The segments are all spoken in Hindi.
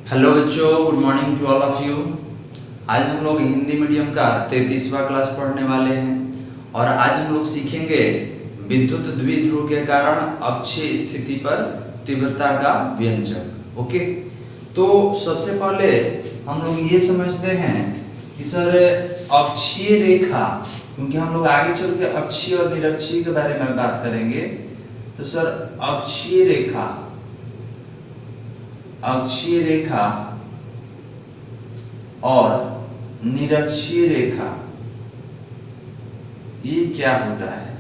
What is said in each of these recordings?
हेलो बच्चों, good morning to all of you. आज हम लोग हिंदी मीडियम का 33वां क्लास पढ़ने वाले हैं और आज हम लोग सीखेंगे विद्युत द्विध्रुव के कारण अक्षीय स्थिति पर तीव्रता का व्यंजक। ओके, तो सबसे पहले हम लोग ये समझते हैं कि सर अक्षीय रेखा, क्योंकि हम लोग आगे चल के अक्षीय और निरक्षीय के बारे में बात करेंगे, तो सर अक्षीय रेखा और निरक्षीय रेखा ये क्या होता है,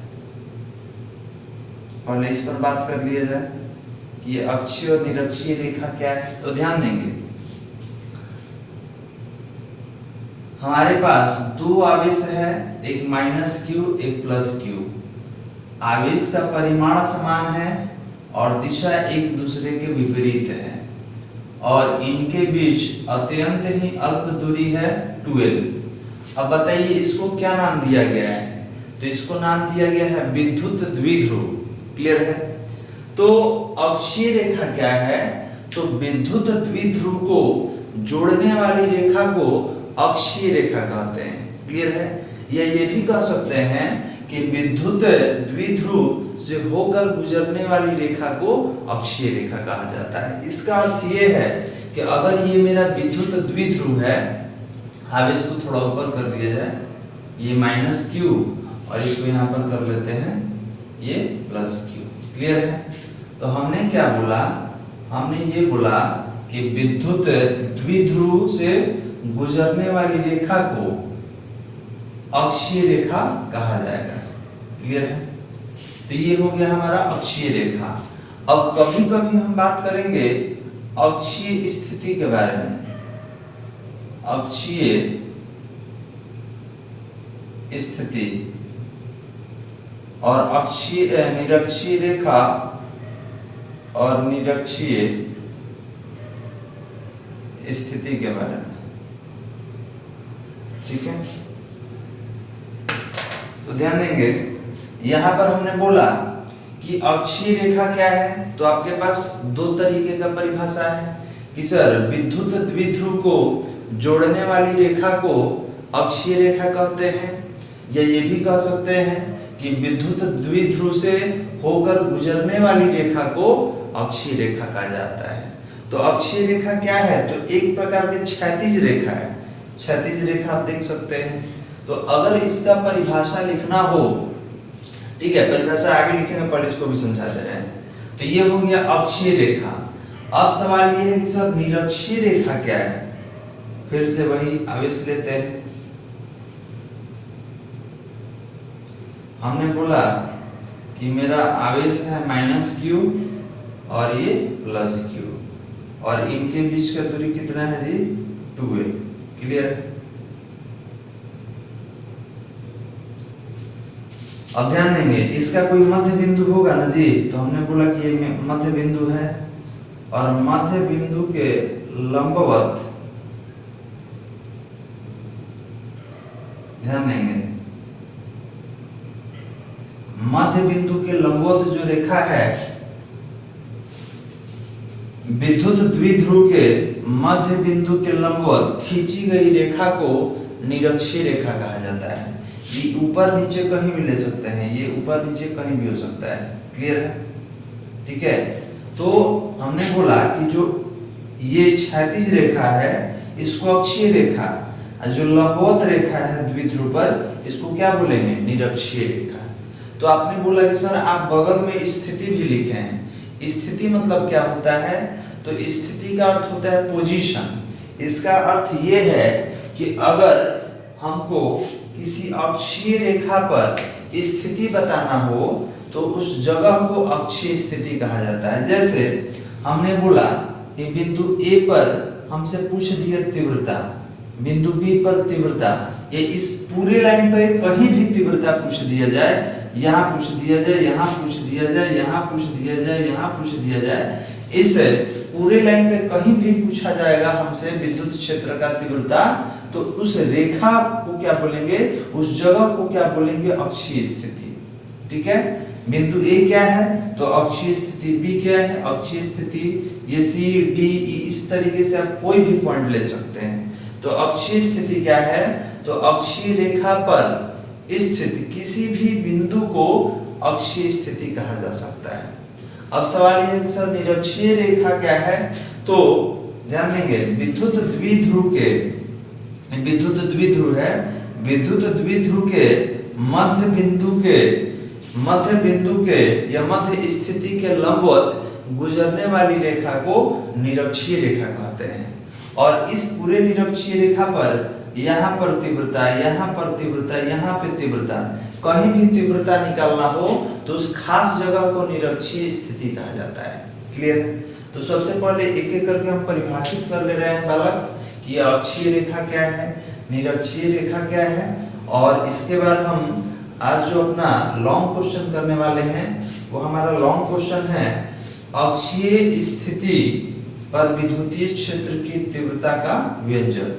पहले इस पर बात कर लिया जाए कि ये अक्षीय और निरक्षीय रेखा क्या है। तो ध्यान देंगे, हमारे पास दो आवेश है, एक माइनस क्यू एक प्लस क्यू। आवेश का परिमाण समान है और दिशा एक दूसरे के विपरीत है और इनके बीच अत्यंत ही अल्प दूरी है 12। अब बताइए इसको क्या नाम दिया गया है, तो इसको नाम दिया गया है विद्युत द्विध्रुव। क्लियर है? तो अक्षीय रेखा क्या है, तो विद्युत द्विध्रुव को जोड़ने वाली रेखा को अक्षीय रेखा कहते हैं। क्लियर है? या ये भी कह सकते हैं कि विद्युत द्विध्रुव से होकर गुजरने वाली रेखा को अक्षीय रेखा कहा जाता है। इसका अर्थ ये है कि अगर ये मेरा विद्युत द्विध्रुव है, अब इसको थोड़ा ऊपर कर दिया जाए, ये माइनस क्यू और इसको यहाँ पर कर लेते हैं ये प्लस क्यू। क्लियर है? तो हमने क्या बोला, हमने ये बोला कि विद्युत द्विध्रुव से गुजरने वाली रेखा को अक्षीय रेखा कहा जाएगा। क्लियर है? तो ये हो गया हमारा अक्षीय रेखा। अब कभी कभी हम बात करेंगे अक्षीय स्थिति के बारे में। अक्षीय स्थिति और अक्षीय निरक्षीय रेखा और निरक्षीय स्थिति के बारे में। ठीक है, तो ध्यान देंगे, यहां पर हमने बोला कि अक्षीय रेखा क्या है, तो आपके पास दो तरीके का परिभाषा है कि सर विद्युत द्विध्रुव को जोड़ने वाली रेखा को अक्षीय रेखा कहते हैं, या ये भी कह सकते हैं कि विद्युत द्विध्रुव से होकर गुजरने वाली रेखा को अक्षीय रेखा कहा जाता है। तो अक्षीय रेखा क्या है, तो एक प्रकार की क्षैतिज रेखा है। क्षैतिज रेखा आप देख सकते हैं। तो अगर इसका परिभाषा लिखना हो, ठीक है, परिभाषा आगे लिखेंगे, पर इसको भी समझा दे रहे हैं। तो ये हो गया अक्षीय रेखा। अब सवाल ये है कि सर निरक्षीय रेखा क्या है। फिर से वही आवेश लेते हैं। हमने बोला कि मेरा आवेश है माइनस क्यू और ये प्लस क्यू और इनके बीच का दूरी कितना है जी, 2a। क्लियर है? अब ध्यान देंगे, इसका कोई मध्य बिंदु होगा ना जी, तो हमने बोला कि ये मध्य बिंदु है और मध्य बिंदु के लंबवत, ध्यान देंगे, मध्य बिंदु के लंबवत जो रेखा है, विद्युत द्विध्रुव के मध्य बिंदु के लंबवत खींची गई रेखा को निरक्षीय रेखा कहा जाता है। ये ऊपर नीचे कहीं भी ले सकते हैं, ये ऊपर नीचे कहीं भी हो सकता है। क्लियर है? ठीक है, तो हमने बोला कि जो ये क्षैतिज रेखा है इसको अक्षीय रेखा, और जो लंबवत रेखा है द्विध्रुव पर इसको क्या बोलेंगे, निरक्षीय रेखा। तो आपने बोला कि सर आप बगल में स्थिति भी लिखे हैं। स्थिति मतलब क्या होता है, तो स्थिति का अर्थ होता है पोजीशन। इसका अर्थ ये है कि अगर हमको किसी अक्षीय रेखा पर स्थिति बताना हो तो उस जगह को अक्षीय स्थिति कहा जाता है। जैसे हमने बोला कि बिंदु A पर हमसे पूछ दिया तीव्रता, बिंदु B पर तीव्रता, ये इस पूरे लाइन पर कहीं भी तीव्रता पूछ दिया जाए, यहाँ पूछ दिया जाए, यहाँ पूछ दिया जाए, यहाँ पूछ दिया जाए, यहाँ पूछ दिया जाए, इस पूरे लाइन पे कहीं भी पूछा जाएगा हमसे विद्युत क्षेत्र का तीव्रता, तो उस रेखा को क्या बोलेंगे, उस जगह को क्या बोलेंगे, अक्षीय स्थिति। ठीक है? बिंदु ए क्या है, तो अक्षीय स्थिति, बी क्या है, अक्षीय स्थिति, ये सी डी ई, इस तरीके से आप कोई भी पॉइंट ले सकते हैं। तो अक्षीय स्थिति क्या है, तो अक्षीय रेखा पर स्थित किसी भी बिंदु को अक्षीय स्थिति कहा जा सकता है। अब सवाल यह है कि सर निरक्षीय रेखा क्या है, तो ध्यान देंगे विद्युत द्विध्रुव के, विद्युत द्विध्रुव है, विद्युत द्विध्रुव के मध्य बिंदु के या मध्य स्थिति के लंबवत गुजरने वाली रेखा को निरक्षीय रेखा कहते हैं। और इस पूरे निरक्षीय रेखा पर यहाँ पर तीव्रता, यहाँ पर तीव्रता, यहाँ पे तीव्रता, कहीं भी तीव्रता निकालना हो तो उस खास जगह को निरक्षीय स्थिति कहा जाता है। क्लियर? तो सबसे पहले एक एक करके हम परिभाषित कर ले रहे हैं बालक कि अक्षीय रेखा क्या है, निरक्षीय रेखा क्या है, और इसके बाद हम आज जो अपना लॉन्ग क्वेश्चन करने वाले हैं वो हमारा लॉन्ग क्वेश्चन है अक्षीय स्थिति पर विद्युतीय क्षेत्र की तीव्रता का व्यंजक।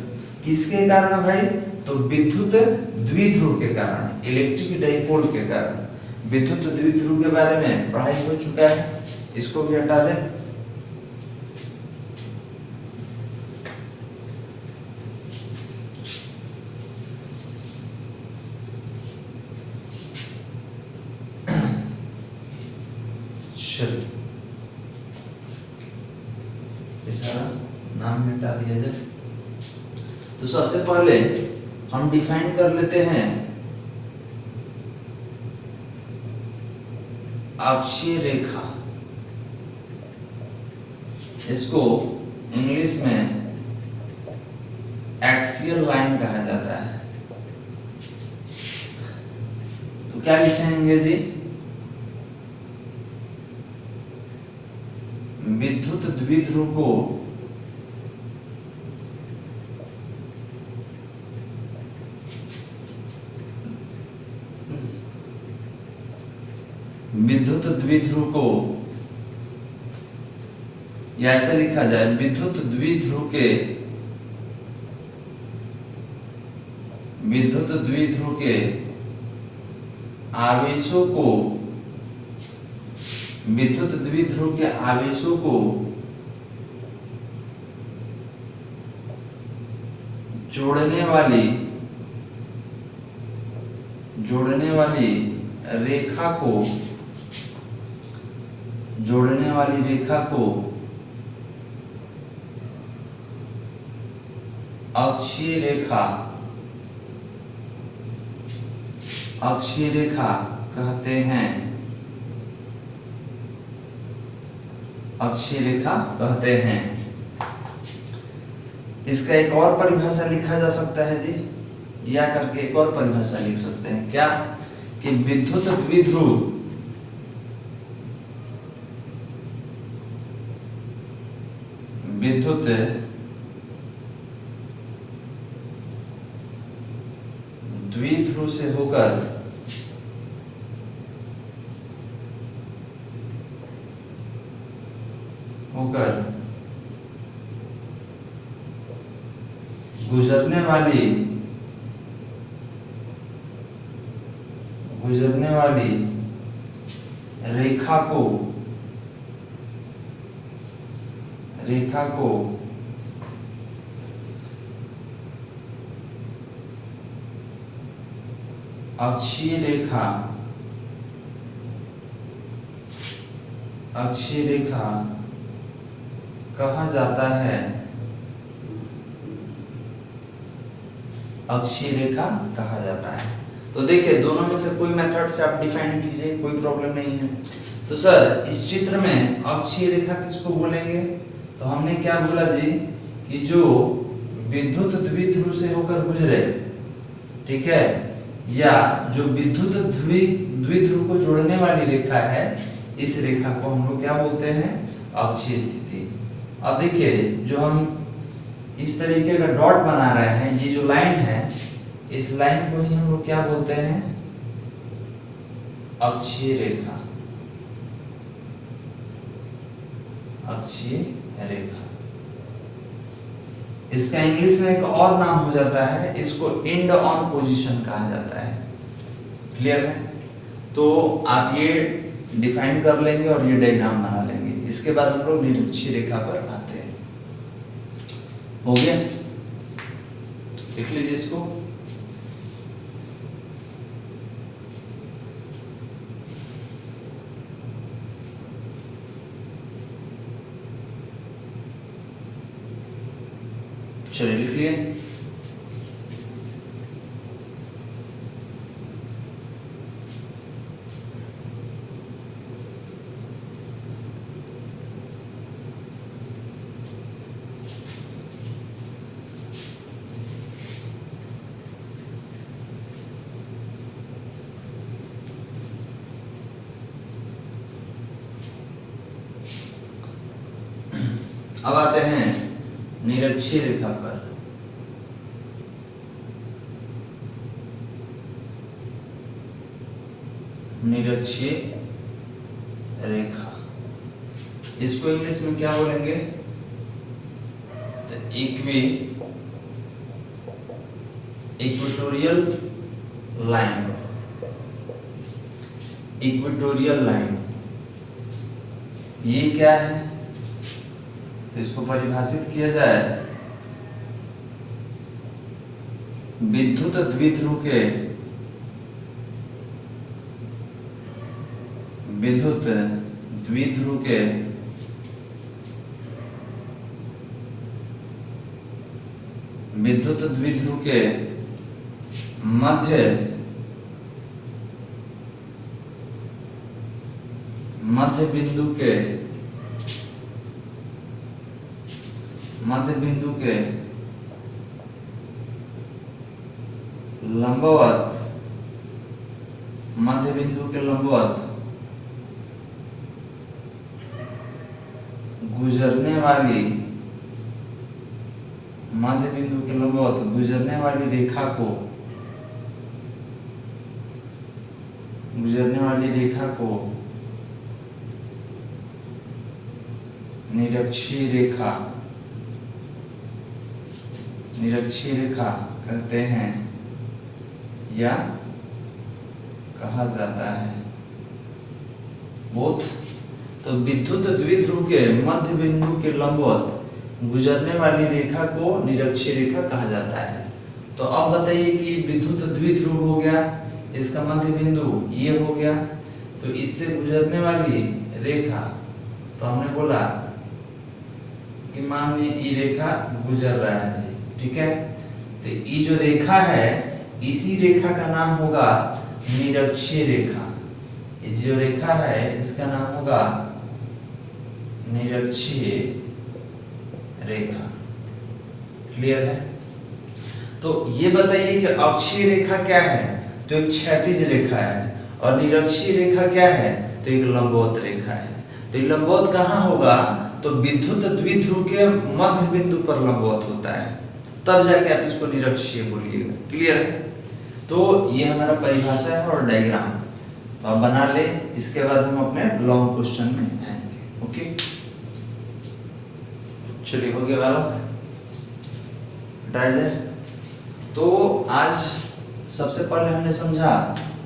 किसके कारण भाई, तो विद्युत द्विध्रुव के कारण, इलेक्ट्रिक डाइपोल के कारण। विद्युत द्विध्रुव के बारे में पढ़ाई हो चुका है, इसको भी हटा दें। सारा नाम मिटा दिया जाए। तो सबसे पहले हम डिफाइन कर लेते हैं अक्षीय रेखा, इसको इंग्लिश में एक्सियल लाइन कहा जाता है। तो क्या लिखेंगे जी, विद्युत द्विध्रुव को या ऐसे लिखा जाए विद्युत द्विध्रुव के आवेशों को, विद्युत द्विध्रुव के आवेशों को जोड़ने वाली रेखा को अक्षीय रेखा कहते हैं, अक्षीय रेखा कहते हैं। इसका एक और परिभाषा लिखा जा सकता है जी, या करके एक और परिभाषा लिख सकते हैं, क्या कि विद्युत द्विध्रुव से होकर गुजरने वाली रेखा को अक्षीय रेखा कहा जाता है, अक्षीय रेखा कहा जाता है। तो देखिए दोनों में से कोई मेथड से आप डिफाइन कीजिए, कोई प्रॉब्लम नहीं है। तो सर इस चित्र में अक्षीय रेखा किसको बोलेंगे, तो हमने क्या बोला जी कि जो विद्युत द्विध्रुव से होकर गुजरे, ठीक है, या जो विद्युत द्विध्रुव को जोड़ने वाली रेखा है, इस रेखा को हम लोग क्या बोलते हैं, अक्षीय स्थिति। अब देखिए जो हम इस तरीके का डॉट बना रहे हैं, ये जो लाइन है, इस लाइन को ही हम लोग क्या बोलते हैं, अक्षीय रेखा, अक्षीय रेखा। इसका इंग्लिश में एक और नाम हो जाता है, इसको एंड ऑन पोजीशन कहा जाता है। क्लियर है? तो आप ये डिफाइन कर लेंगे और ये डायग्राम बना लेंगे। इसके बाद हम लोग निरक्षीय रेखा पर आते हैं। हो गया, लिख लीजिए इसको। चलिए लिख लिए। अब आते हैं निरक्षीय रेखा पर। निरक्षीय रेखा, इसको इंग्लिश में क्या बोलेंगे? तो इक्वेटोरियल लाइन। इक्वेटोरियल लाइन ये क्या है? तो इसको परिभाषित किया जाए, विद्युत द्विध्रुव के मध्य बिंदु के लंबवत गुजरने वाली रेखा को निरक्षीय रेखा कहते हैं या कहा जाता है। बोथ, तो विद्युत द्विध्रुव के मध्य बिंदु के लंबवत गुजरने वाली रेखा को निरक्षीय रेखा कहा जाता है। तो अब बताइए कि विद्युत द्विध्रुव हो गया, इसका मध्य बिंदु ये हो गया, तो इससे गुजरने वाली रेखा, तो हमने बोला कि मान लीजिए ये रेखा गुजर रहा है जी, ठीक है। तो ये जो रेखा है, इसी रेखा का नाम होगा निरक्षीय रेखा। ये जो रेखा है इसका नाम होगा निरक्षीय रेखा। क्लियर है? तो ये बताइए कि अक्षीय रेखा क्या है? तो एक क्षैतिज रेखा है, और निरक्षीय रेखा क्या है? तो एक लंबवत रेखा है। तो ये लंबवत कहाँ होगा? तो विद्युत द्विध्रुव के मध्य बिंदु पर लंबवत होता है, तब जाके आप इसको निरक्षीय बोलिएगा। क्लियर है? तो ये हमारा परिभाषा है और डायग्राम, तो आप बना ले। इसके बाद हम अपने लॉन्ग क्वेश्चन में आएंगे। ओके, चलिए हो गया बालक, हटाया जाए। तो आज सबसे पहले हमने समझा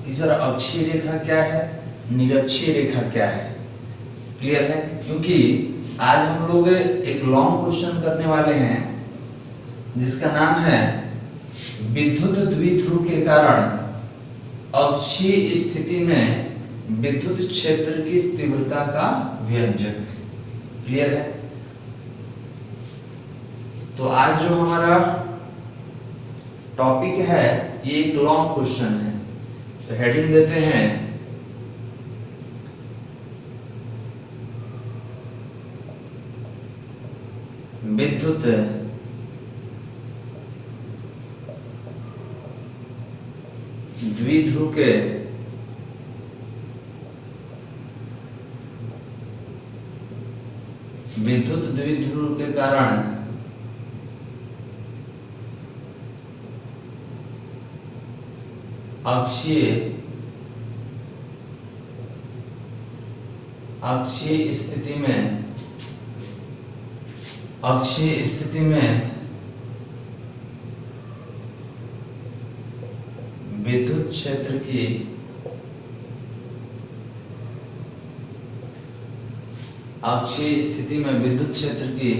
कि सर अक्षीय रेखा क्या है, निरक्षीय रेखा क्या है। क्लियर है? क्योंकि आज हम लोग एक लॉन्ग क्वेश्चन करने वाले हैं जिसका नाम है विद्युत द्विध्रुव के कारण अक्षीय स्थिति में विद्युत क्षेत्र की तीव्रता का व्यंजक। क्लियर है? तो आज जो हमारा टॉपिक है ये एक लॉन्ग क्वेश्चन है। तो हेडिंग देते हैं विद्युत द्विध्रुव के कारण अक्षीय स्थिति में विद्युत क्षेत्र की अक्षीय स्थिति में विद्युत क्षेत्र की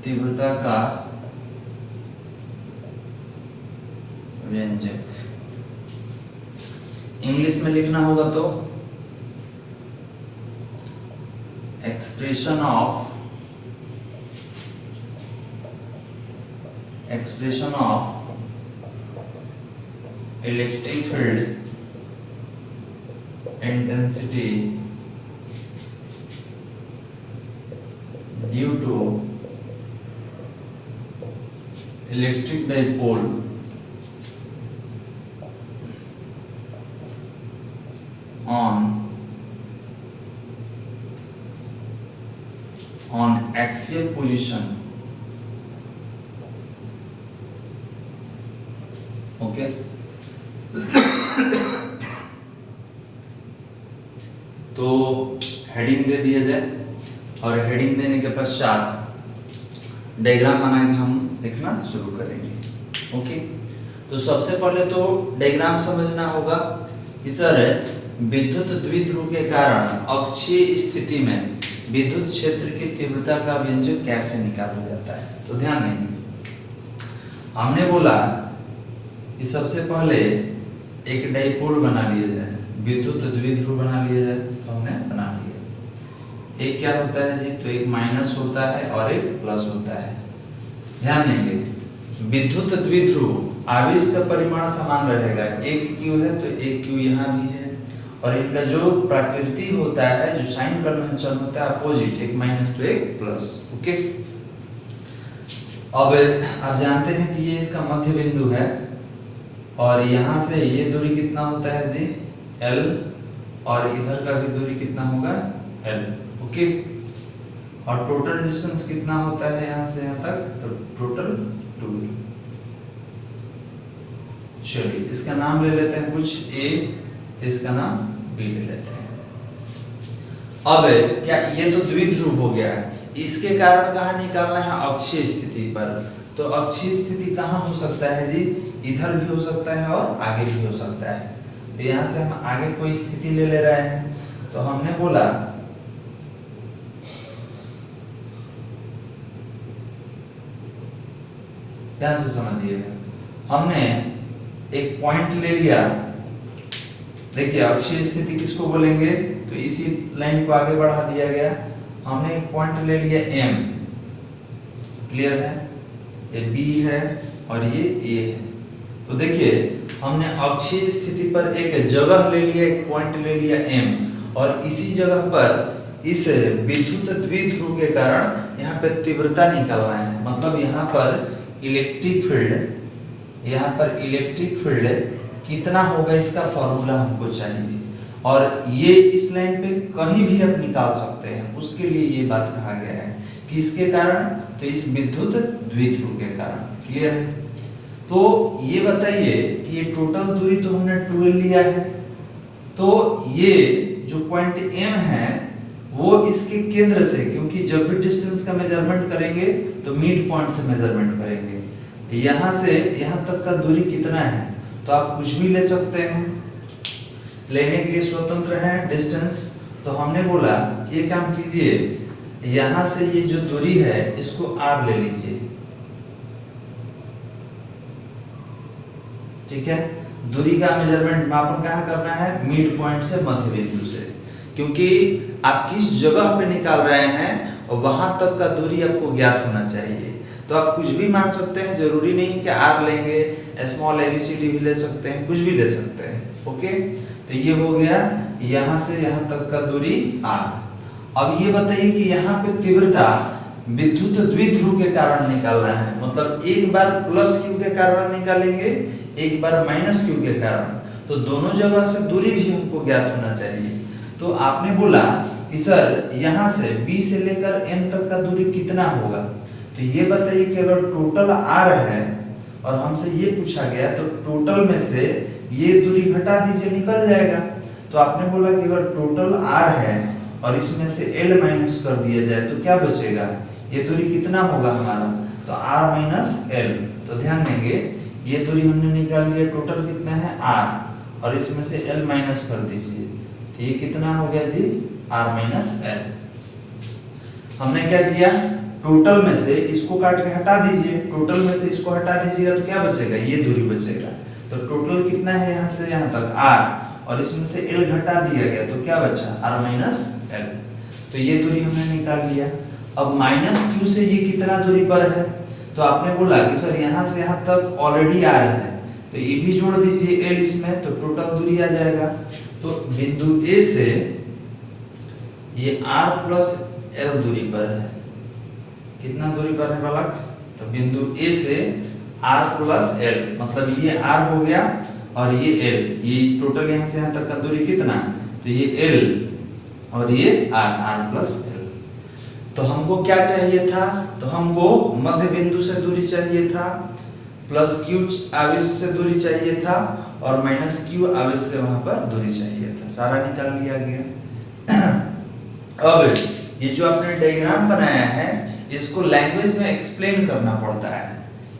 तीव्रता का व्यंजक। इंग्लिश में लिखना होगा तो expression of electric field intensity due to electric dipole on axial position। Okay तो हेडिंग दे दिया जाए और हेडिंग देने के पश्चात डायग्राम बना के हम लिखना शुरू करेंगे। ओके तो सबसे पहले तो डायग्राम समझना होगा कि सर विद्युत द्विध्रुव के कारण अक्षीय स्थिति में विद्युत क्षेत्र की तीव्रता का व्यंजक कैसे निकाला जाता है। तो ध्यान देंगे, हमने बोला कि सबसे पहले एक डाइपोल बना लिया जाए, विद्युत द्विध्रुव बना लिया जाए। तो हमने बना लिया। एक क्या होता है जी, तो एक माइनस होता है और एक प्लस होता है। ध्यान देंगे, विद्युत द्विध्रुव आवेश का परिमाण समान रहेगा। एक क्यू है तो एक क्यू यहाँ भी है, और इनका जो प्रकृति होता है, जो साइन कन्वेंशन होता है अपोजिट, एक माइनस तो एक प्लस। ओके अब आप जानते हैं कि ये इसका मध्य बिंदु है और यहाँ से ये दूरी कितना होता है जी, L, और इधर का भी दूरी कितना होगा, L। ओके और टोटल डिस्टेंस कितना होता है यहाँ से यहाँ तक, तो टोटल 2। चलिए इसका नाम ले लेते हैं कुछ A, इसका नाम B ले लेते हैं। अब क्या ये तो द्विध्रुव हो गया, इसके कारण कहाँ निकालना है, अक्षीय स्थिति पर। तो अक्षीय स्थिति कहाँ हो सकता है जी, इधर भी हो सकता है और आगे भी हो सकता है। तो यहाँ से हम आगे कोई स्थिति ले रहे हैं। तो हमने बोला ध्यान से समझिएगा, हमने एक पॉइंट ले लिया। देखिए अक्षीय स्थिति किसको बोलेंगे, तो इसी लाइन को आगे बढ़ा दिया गया। हमने एक पॉइंट ले लिया M, क्लियर है, ये B है और ये A है। तो देखिए हमने अक्षीय स्थिति पर एक जगह ले लिया, एक पॉइंट ले लिया M, और इसी जगह पर इस विद्युत द्विध्रुव के कारण यहाँ पे तीव्रता निकालना है। मतलब यहाँ पर इलेक्ट्रिक फील्ड कितना होगा, इसका फॉर्मूला हमको चाहिए। और ये इस लाइन पे कहीं भी आप निकाल सकते हैं, उसके लिए ये बात कहा गया है कि इसके कारण, तो इस विद्युत द्विध्रुव के कारण। क्लियर है। तो ये बताइए कि ये टोटल दूरी तो हमने 12 लिया है, तो ये जो पॉइंट M है वो इसके केंद्र से, क्योंकि जब भी डिस्टेंस का मेजरमेंट करेंगे तो मिड पॉइंट से मेजरमेंट करेंगे। यहाँ से यहाँ तक का दूरी कितना है, तो आप कुछ भी ले सकते हैं, लेने के लिए स्वतंत्र हैं डिस्टेंस। तो हमने बोला कि ये काम कीजिए, यहाँ से ये जो दूरी है इसको R ले लीजिए। ठीक है, दूरी का मेजरमेंट मापन कहाँ करना है, मिड पॉइंट से मध्य बिंदु से, क्योंकि आप किस जगह पे निकाल रहे हैं और वहां तक का दूरी आपको ज्ञात होना चाहिए। तो आप कुछ भी मान सकते हैं, जरूरी नहीं कि R लेंगे, स्मॉल ABCD भी ले सकते हैं, कुछ भी ले सकते हैं। ओके तो ये हो गया यहाँ से यहाँ तक का दूरी R। अब ये बताइए कि यहाँ पे तीव्रता विद्युत द्विध्रुव के कारण निकालना है। मतलब एक बार प्लस Q के कारण निकालेंगे, एक बार माइनस Q के कारण, तो दोनों जगह से दूरी भी हमको ज्ञात होना चाहिए। तो आपने बोला कि सर यहाँ से B से लेकर M तक का दूरी कितना होगा, तो ये बताइए कि अगर टोटल R है और हमसे ये पूछा गया, तो टोटल में से ये दूरी घटा दीजिए, निकल जाएगा। तो आपने बोला कि अगर टोटल R है और इसमें से L माइनस कर दिया जाए तो क्या बचेगा, ये दूरी कितना होगा हमारा, तो R माइनस L। तो ध्यान देंगे ये दूरी हमने निकाल लिया, टोटल कितना है R, और इसमें से L माइनस कर दीजिए, तो ये कितना हो गया जी r माइनस l। हमने क्या किया, टोटल में से इसको काट के हटा दीजिए, टोटल में से इसको हटा दीजिएगा तो क्या बचेगा, ये दूरी बचेगा। तो टोटल कितना है यहाँ से यहाँ तक r, और इसमें से l घटा दिया गया तो क्या बचा r माइनस l। तो ये दूरी हमने निकाल लिया। अब माइनस q से ये कितना दूरी पर है, तो आपने बोला कि सर यहाँ से यहाँ तक ऑलरेडी r है, तो ये भी जोड़ दीजिए l इसमें, तो टोटल दूरी आ जाएगा। तो बिंदु A से ये r प्लस l दूरी पर है, कितना दूरी पर है बालक, तो बिंदु A से r प्लस l, मतलब ये r हो गया और ये l, ये टोटल यहाँ से यहाँ तक का दूरी कितना, तो ये l और ये r प्लस l। तो हमको क्या चाहिए था, तो हमको मध्य बिंदु से दूरी चाहिए था, प्लस q आवेश से दूरी चाहिए था, और माइनस q आवेश से वहां पर दूरी चाहिए था। सारा निकाल लिया गया। अब ये जो आपने डायग्राम बनाया है इसको लैंग्वेज में एक्सप्लेन करना पड़ता है।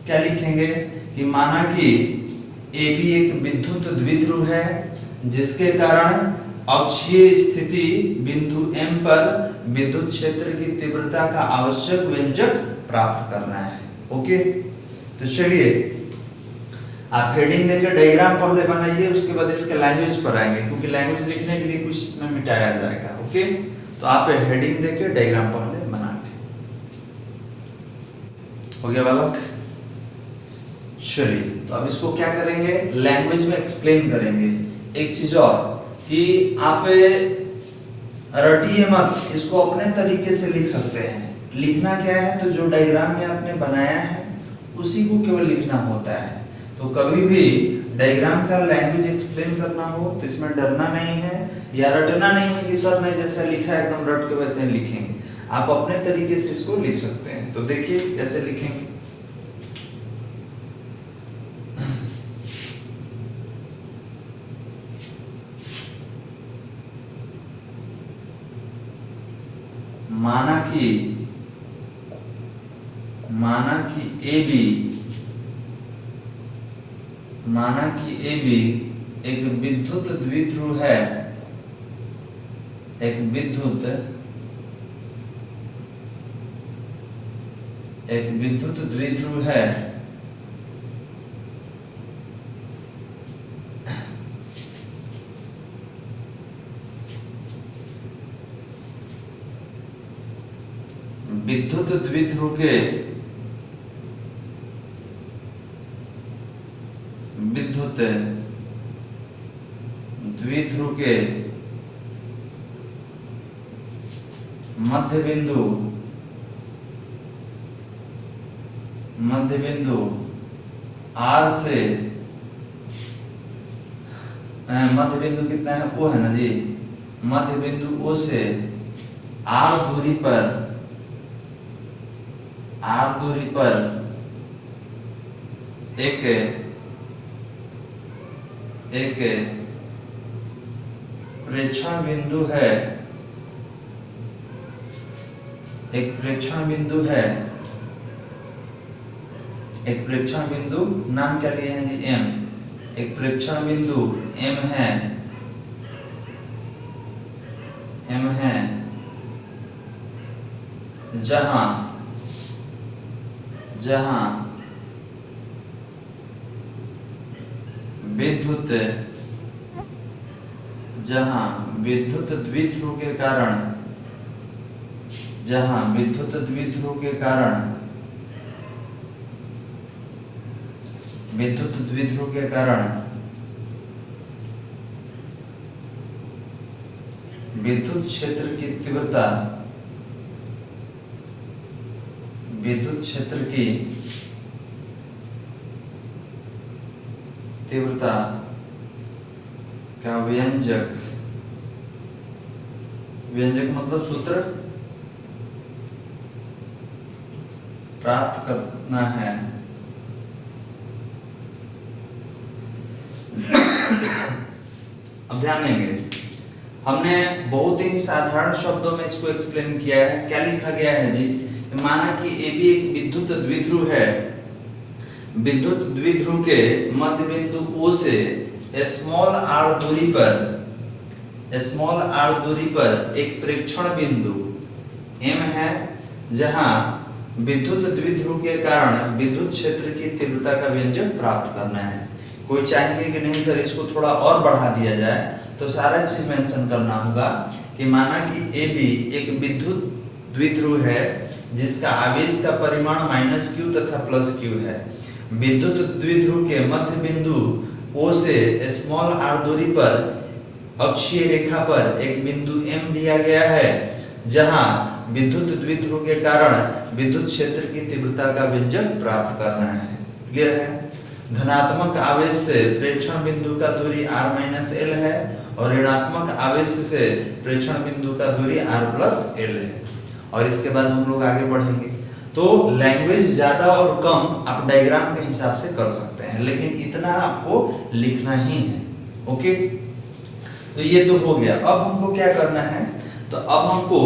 क्या लिखेंगे कि माना कि AB एक विद्युत द्विध्रुव है जिसके कारण अक्षीय स्थिति बिंदु M पर विद्युत क्षेत्र की तीव्रता का आवश्यक व्यंजक प्राप्त करना है। ओके, तो चलिए आप हेडिंग देकर डायग्राम पहले बनाइए, उसके बाद इसके लैंग्वेज पर आएंगे, क्योंकि लैंग्वेज लिखने के लिए कुछ इसमें मिटाया जाएगा। ओके, तो आप हेडिंग देकर डायग्राम पहले बना लें। हो गया बालक? चलिए, तो अब इसको क्या करेंगे, लैंग्वेज में एक्सप्लेन करेंगे। एक चीज और कि आप रटिए मत, इसको अपने तरीके से लिख सकते हैं। लिखना क्या है, तो जो डायग्राम में आपने बनाया है उसी को केवल लिखना होता है। तो कभी भी डायग्राम का लैंग्वेज एक्सप्लेन करना हो तो इसमें डरना नहीं है या रटना नहीं है कि सर ने जैसा लिखा है एकदम रट के वैसे ही लिखेंगे। आप अपने तरीके से इसको लिख सकते हैं। तो देखिए कैसे लिखेंगे। माना कि AB एक विद्युत द्विध्रुव है, एक विद्युत द्विध्रुव है विद्युत द्विध्रुव के मध्य बिंदु R से मध्य बिंदु कितना है, O है ना जी, मध्य बिंदु O से R दूरी पर एक प्रेक्षण बिंदु है, एक प्रेक्षण बिंदु नाम क्या लिए हैं जी, M। एक प्रेक्षण बिंदु M है जहां विद्युत द्विध्रुव के कारण विद्युत क्षेत्र की तीव्रता का व्यंजक मतलब सूत्र प्राप्त करना है। अब ध्यान देंगे, हमने बहुत ही साधारण शब्दों में इसको एक्सप्लेन किया है। क्या लिखा गया है जी, माना कि AB एक विद्युत द्विध्रुव है, विद्युत द्विध्रुव के मध्य बिंदु O से स्मॉल r दूरी पर स्मॉल r दूरी पर एक प्रेक्षण बिंदु m है, जहां विद्युत द्विध्रुव के कारण विद्युत क्षेत्र की तीव्रता का व्यंजक प्राप्त करना है। कोई चाहेंगे कि नहीं सर इसको थोड़ा और बढ़ा दिया जाए, तो सारा चीज मेंशन करना होगा कि माना कि AB एक विद्युत द्विध्रुव है जिसका आवेश का परिमाण -q तथा +q है। विद्युत द्विध्रुव के मध्य बिंदु O से स्मॉल r दूरी पर अक्षीय रेखा पर एक बिंदु M दिया गया है, जहां विद्युत द्विध्रुव के कारण विद्युत क्षेत्र की तीव्रता का व्यंजक प्राप्त करना है। क्लियर है? धनात्मक आवेश से प्रेक्षण बिंदु का दूरी r-l है और ऋणात्मक आवेश से प्रेक्षण बिंदु का दूरी r+l है। और इसके बाद हम लोग आगे बढ़ेंगे। तो लैंग्वेज ज्यादा और कम आप डायग्राम के हिसाब से कर सकते हैं, लेकिन इतना आपको लिखना ही है। ओके, तो ये तो हो गया। अब हमको क्या करना है, तो अब हमको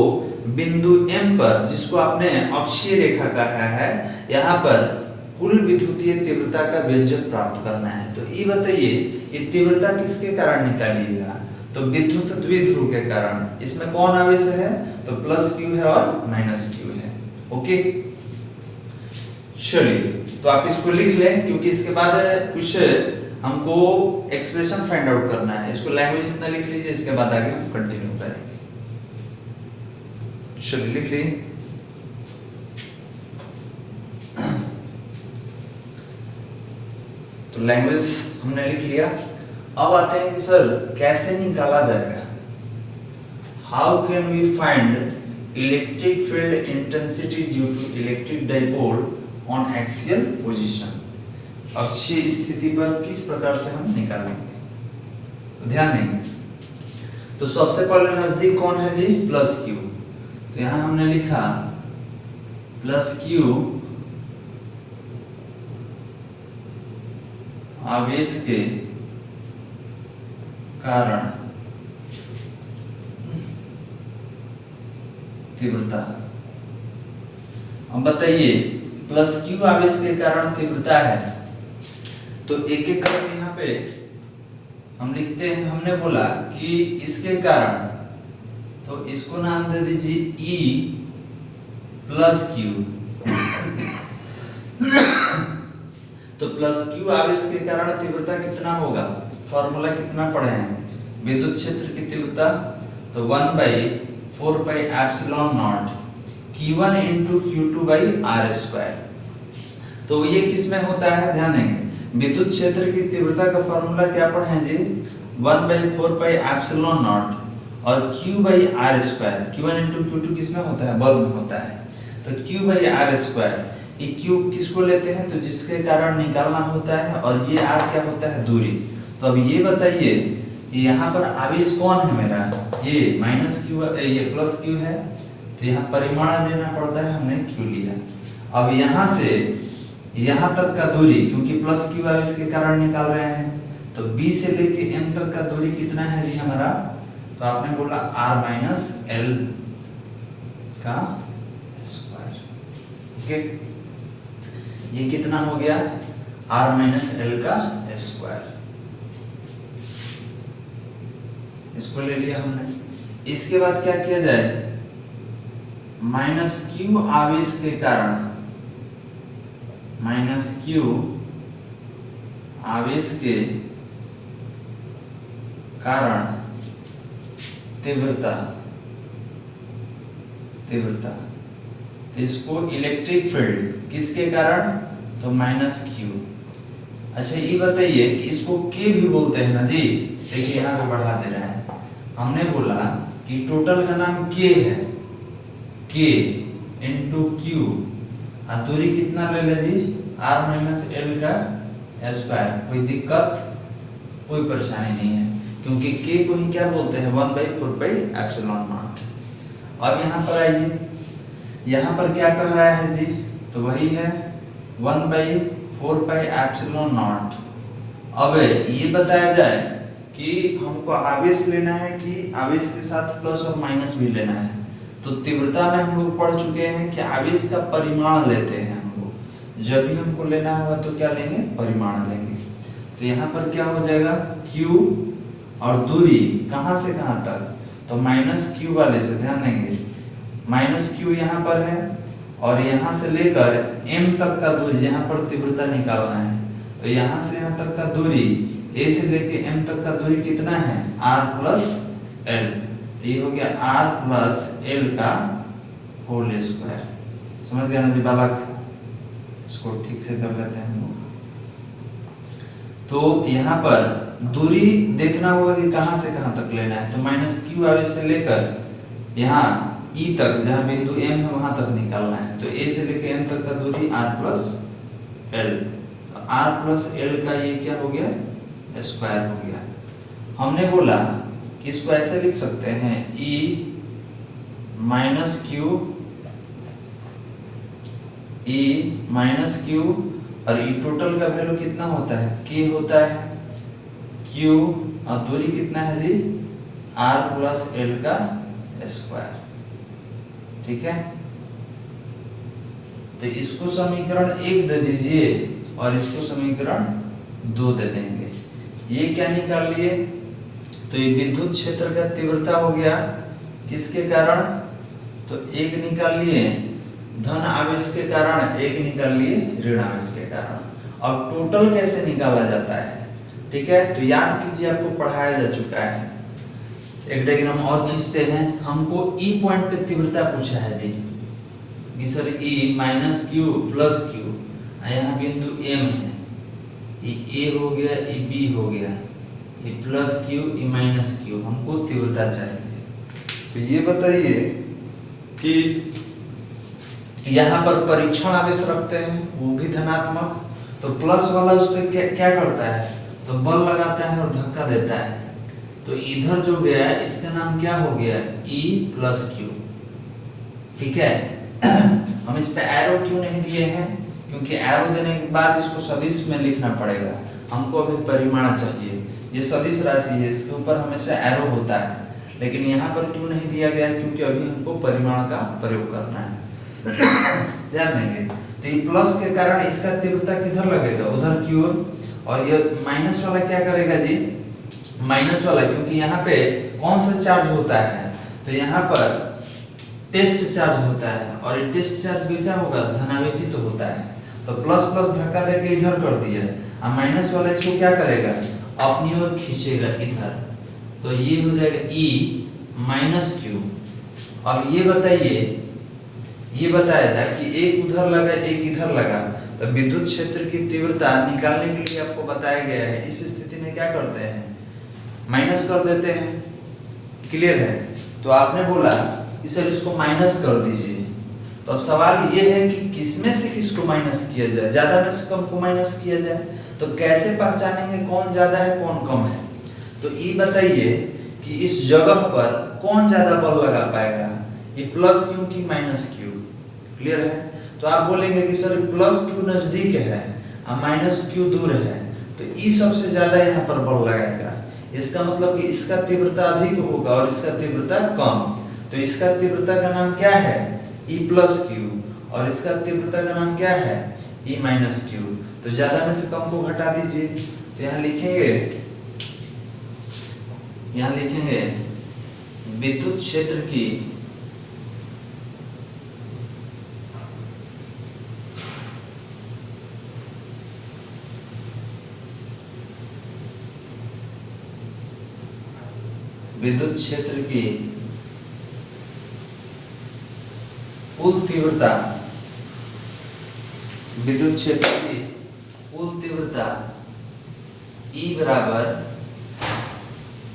बिंदु M पर, जिसको आपने अक्षीय रेखा कहा है, यहाँ पर कुल विद्युतीय तीव्रता का व्यंजक प्राप्त करना है। तो ये बताइए, ये तीव्रता किसके कारण निकालिएगा, तो विद्युत द्विध्रुव के कारण। इसमें कौन आवेश है, तो +q है और -q है। ओके, चलिए तो आप इसको लिख लें, क्योंकि इसके बाद कुछ हमको एक्सप्रेशन फाइंड आउट करना है। इसको लैंग्वेज इतना लिख लीजिए, इसके बाद आगे हम कंटिन्यू करेंगे। चलिए लिख लीजिए। तो लैंग्वेज हमने लिख लिया। अब आते हैं कि सर कैसे निकाला जाएगा। How can we find electric field intensity due to electric dipole on axial position. अक्षीय स्थिति पर किस प्रकार से हम निकालेंगे, तो ध्यान देंगे। तो सबसे पहले नजदीक कौन है जी, +q। तो यहां हमने लिखा +q आवेश के कारण तीव्रता। अब बताइए, +q आवेश के कारण तीव्रता है, तो एक एक करके यहाँ पे हम लिखते हैं। हमने बोला कि इसके कारण, तो इसको नाम दे दीजिए E +q। तो +q आवेश के कारण तीव्रता कितना होगा, फॉर्मूला कितना पढ़े हैं, विद्युत क्षेत्र की तीव्रता, तो 1/4πε0 q1 × q2/r²। तो ये किसमें होता है, ध्यान देंगे। विद्युत क्षेत्र की तीव्रता का फॉर्मूला क्या पढ़े हैं जी, 1/4πε0 और q/r²। q1 × q2 किसमें होता है, बल में होता है। तो q/r², ये q किसको लेते हैं, तो जिसके कारण निकालना होता है, और ये r क्या होता है, दूरी। तो अब ये बताइए, यहाँ पर आवेश कौन है मेरा, ये -q, ये +q है, तो यहाँ परिमाण लेना पड़ता है, हमने q लिया। अब यहाँ से यहाँ तक का दूरी, क्योंकि +q आवेश के कारण निकाल रहे हैं, तो B से लेके M तक का दूरी कितना है जी हमारा, तो आपने बोला r-l का स्क्वायर। ओके, ये कितना हो गया, r-l का स्क्वायर। इसको ले लिया हमने। इसके बाद क्या किया जाए, -q आवेश के कारण, -q आवेश के कारण तीव्रता। तो इसको इलेक्ट्रिक फील्ड किसके कारण, तो -q। अच्छा ये बताइए कि इसको k भी बोलते हैं ना जी, देखिए यहाँ पे बढ़ा दे रहे हैं। हमने बोला कि टोटल का नाम k है, k × q, और दूरी कितना ले ले जी, r-l का स्क्वायर। कोई दिक्कत, कोई परेशानी नहीं है, क्योंकि k को ही क्या बोलते हैं, 1/4πε0। अब यहाँ पर आइए, यहाँ पर क्या कह रहा है जी, तो वही है 1/4πε0। अब ये बताया जाए कि हमको आवेश लेना है कि आवेश के साथ प्लस और माइनस भी लेना है। तो तीव्रता में हम लोग पढ़ चुके हैं कि आवेश का परिमाण लेते हैं हम लोग। जब भी हमको लेना होगा तो क्या लेंगे, परिमाण लेंगे। तो यहाँ पर क्या हो जाएगा, q और दूरी कहां से कहां तक, तो माइनस क्यू वाले से ध्यान देंगे, माइनस क्यू यहाँ पर है और यहाँ से लेकर m तक का दूरी जहाँ पर तीव्रता निकालना है, तो यहाँ से यहाँ तक का दूरी a से लेके m तक का दूरी कितना है, r प्लस l। तो ये हो गया r प्लस l का होल स्क्वायर। समझ गया ना जी बालक, इसको ठीक से कर लेते हैं हम लोग। तो यहाँ पर दूरी देखना होगा कि कहां से कहां तक लेना है, तो माइनस क्यू आवेश से लेकर यहाँ E तक जहां बिंदु M है वहां तक निकालना है, तो A से लेकर M तक का दूरी r प्लस l। तो r प्लस l का ये क्या हो गया, स्क्वायर हो गया। हमने बोला कि इसको ऐसे लिख सकते हैं E माइनस क्यू और ई टोटल का वैल्यू कितना होता है, k होता है, q और दूरी कितना है जी, r प्लस l का स्क्वायर। ठीक है, तो इसको समीकरण 1 दे दीजिए और इसको समीकरण 2 दे देंगे। ये क्या निकाल लिए, तो ये विद्युत क्षेत्र का तीव्रता हो गया किसके कारण, तो एक निकाल लिए धन आवेश के कारण, एक निकाल लिए ऋण आवेश के कारण। अब टोटल कैसे निकाला जाता है, ठीक है, तो याद कीजिए आपको पढ़ाया जा चुका है। एक डायग्राम और खींचते हैं। हमको E पॉइंट पे तीव्रता पूछा है जी, कि sir E minus Q plus Q, यहाँ बिंदु M है, ये A हो गया, ये B हो गया, ये प्लस क्यू, ये माइनस क्यू, हमको तीव्रता चाहिए। तो ये बताइए कि यहाँ पर परीक्षण आवेश रखते हैं, वो भी धनात्मक, तो प्लस वाला उस पर क्या करता है, तो बल लगाता है और धक्का देता है। तो इधर जो गया है इसका नाम क्या हो गया, E प्लस क्यू। ठीक है, हम इस पे एरो क्यों नहीं दिए हैं, क्योंकि एरो देने के बाद इसको सदिश में लिखना पड़ेगा, हमको अभी परिमाण चाहिए। ये सदिश राशि है, इसके ऊपर हमेशा एरो होता है, लेकिन यहाँ पर क्यों नहीं दिया गया, क्योंकि अभी हमको परिमाण का प्रयोग करना है। ध्यान देंगे, तो ये प्लस के कारण इसका तीव्रता किधर लगेगा, उधर की ओर, और ये माइनस वाला क्या करेगा जी, माइनस वाला, क्योंकि यहाँ पे कौन सा चार्ज होता है, तो यहाँ पर टेस्ट चार्ज होता है, और ये टेस्ट चार्ज कैसा होगा, धनावेशी तो होता है, तो प्लस प्लस धक्का देके इधर कर दिया, और माइनस वाला इसको क्या करेगा, अपनी ओर खींचेगा इधर, तो ये हो जाएगा E माइनस क्यू। अब ये बताइए, ये बताया जाए कि एक उधर लगा एक इधर लगा, तो विद्युत क्षेत्र की तीव्रता निकालने के लिए आपको बताया गया है, इस स्थिति में क्या करते हैं, माइनस कर देते हैं। क्लियर है, तो आपने बोला कि सर इसको माइनस कर दीजिए, तो अब सवाल ये है कि किसमें से किसको माइनस किया जाए, ज्यादा में से कम को माइनस किया जाए, तो कैसे पहचानेंगे कौन ज्यादा है कौन कम है, तो ये बताइए कि इस जगह पर कौन ज्यादा बल लगा पाएगा, ये प्लस क्यू की माइनस क्यू। क्लियर है, तो आप बोलेंगे कि सर प्लस क्यू नजदीक है और माइनस क्यू दूर है, तो ई सबसे ज्यादा यहाँ पर बल लगाएगा, इसका मतलब कि इसका तीव्रता अधिक होगा और इसका तीव्रता कम, तो इसका तीव्रता का नाम क्या है, E प्लस क्यू, और इसका तीव्रता का नाम क्या है, E माइनस क्यू। तो ज्यादा में से कम को घटा दीजिए, तो यहाँ लिखेंगे विद्युत क्षेत्र की विद्युत क्षेत्र की कुल तीव्रता, विद्युत क्षेत्र की कुल तीव्रता E बराबर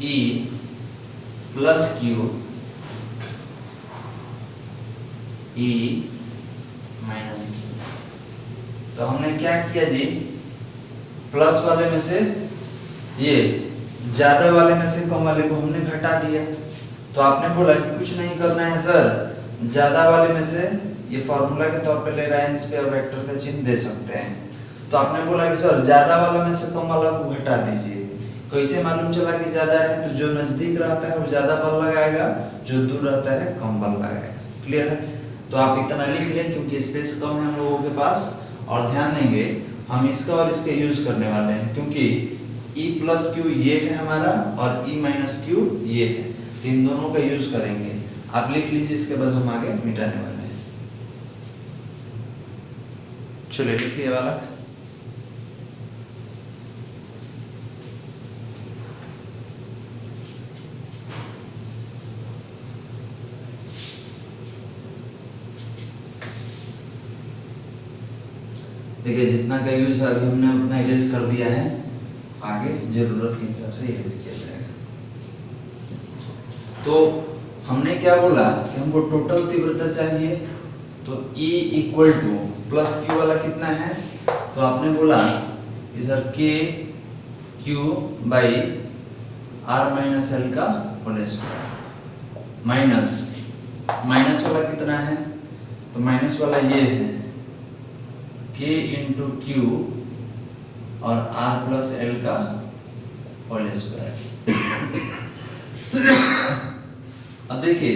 E plus Q E minus Q. तो हमने क्या किया जी, प्लस वाले में से ये ज्यादा वाले में से कम वाले को हमने घटा दिया, तो आपने बोला कि कुछ नहीं करना है सर, ज्यादा वाले में से ये फॉर्मूला के तौर पे ले रहे हैं, इस पे वेक्टर का चिन्ह दे सकते हैं, तो आपने बोला कि सर ज्यादा वाला में से कम वाला को घटा दीजिए। कैसे मालूम चला कि ज्यादा है, तो जो नजदीक रहता है वो ज्यादा बल लगाएगा, जो दूर रहता है कम बल लगाएगा। क्लियर है, तो आप इतना लिख लें क्योंकि स्पेस कम है हम लोगों के पास, और ध्यान देंगे हम इसका और इसका यूज करने वाले हैं, क्योंकि E प्लस क्यू ये है हमारा और E माइनस क्यू ये है, तो इन दोनों का यूज करेंगे। आप लिख लीजिए, इसके बाद हम आगे मिटाने वाले हैं। चलिए लिखिए वाला। देखिए जितना का यूज अभी हमने उतना इरेज कर दिया है, आगे जरूरत के हिसाब से इरेज किया जाएगा। तो हमने क्या बोला कि हमको टोटल तीव्रता चाहिए, तो E equal to plus Q वाला कितना है, तो आपने बोला कि sir K Q by R minus L का होल स्क्वायर माइनस वाला कितना है, तो माइनस वाला ये है के इंटू क्यू और आर प्लस एल का होल स्क्वायर। अब देखिए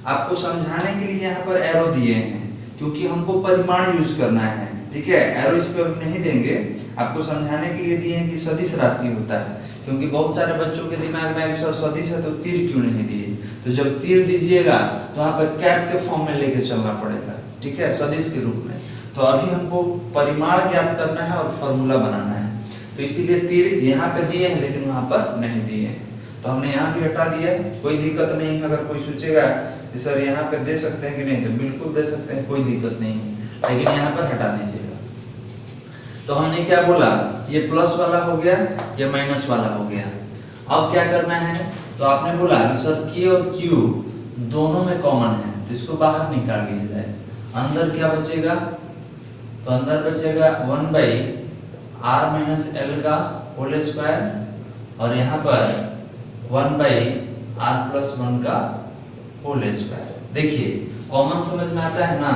आपको समझाने के लिए यहाँ पर एरो दिए हैं, क्योंकि हमको परिमाण यूज करना है, ठीक है। एरो इस पे अभी नहीं देंगे, आपको समझाने के लिए दिए हैं कि सदिश राशि होता है, क्योंकि बहुत सारे बच्चों के दिमाग में अक्सर सदिश है तो तीर क्यों नहीं दिए, तो जब तीर दीजिएगा तो वहाँ पर कैप के फॉर्म में लेके चलना पड़ेगा, ठीक है, सदिश के रूप में। तो अभी हमको परिमाण ज्ञात करना है और फॉर्मूला बनाना है, तो इसीलिए तीर यहाँ पे दिए हैं लेकिन वहाँ पर नहीं दिए हैं, तो हमने यहाँ भी हटा दिया, कोई दिक्कत नहीं। अगर कोई सोचेगा कि सर यहाँ पे दे सकते हैं कि नहीं, तो बिल्कुल दे सकते हैं, कोई दिक्कत नहीं है, लेकिन यहाँ पर हटा दीजिएगा। तो हमने क्या बोला, ये प्लस वाला हो गया, ये माइनस वाला हो गया। अब क्या करना है, तो आपने बोला कि सर के और क्यू दोनों में कॉमन है, तो इसको बाहर निकाल लिया जाए। अंदर क्या बचेगा, तो अंदर बचेगा 1 बाई आर माइनस एल का होल स्क्वायर और यहाँ पर 1 बाई आर प्लस 1 का होल स्क्वायर। देखिए कॉमन समझ में आता है ना,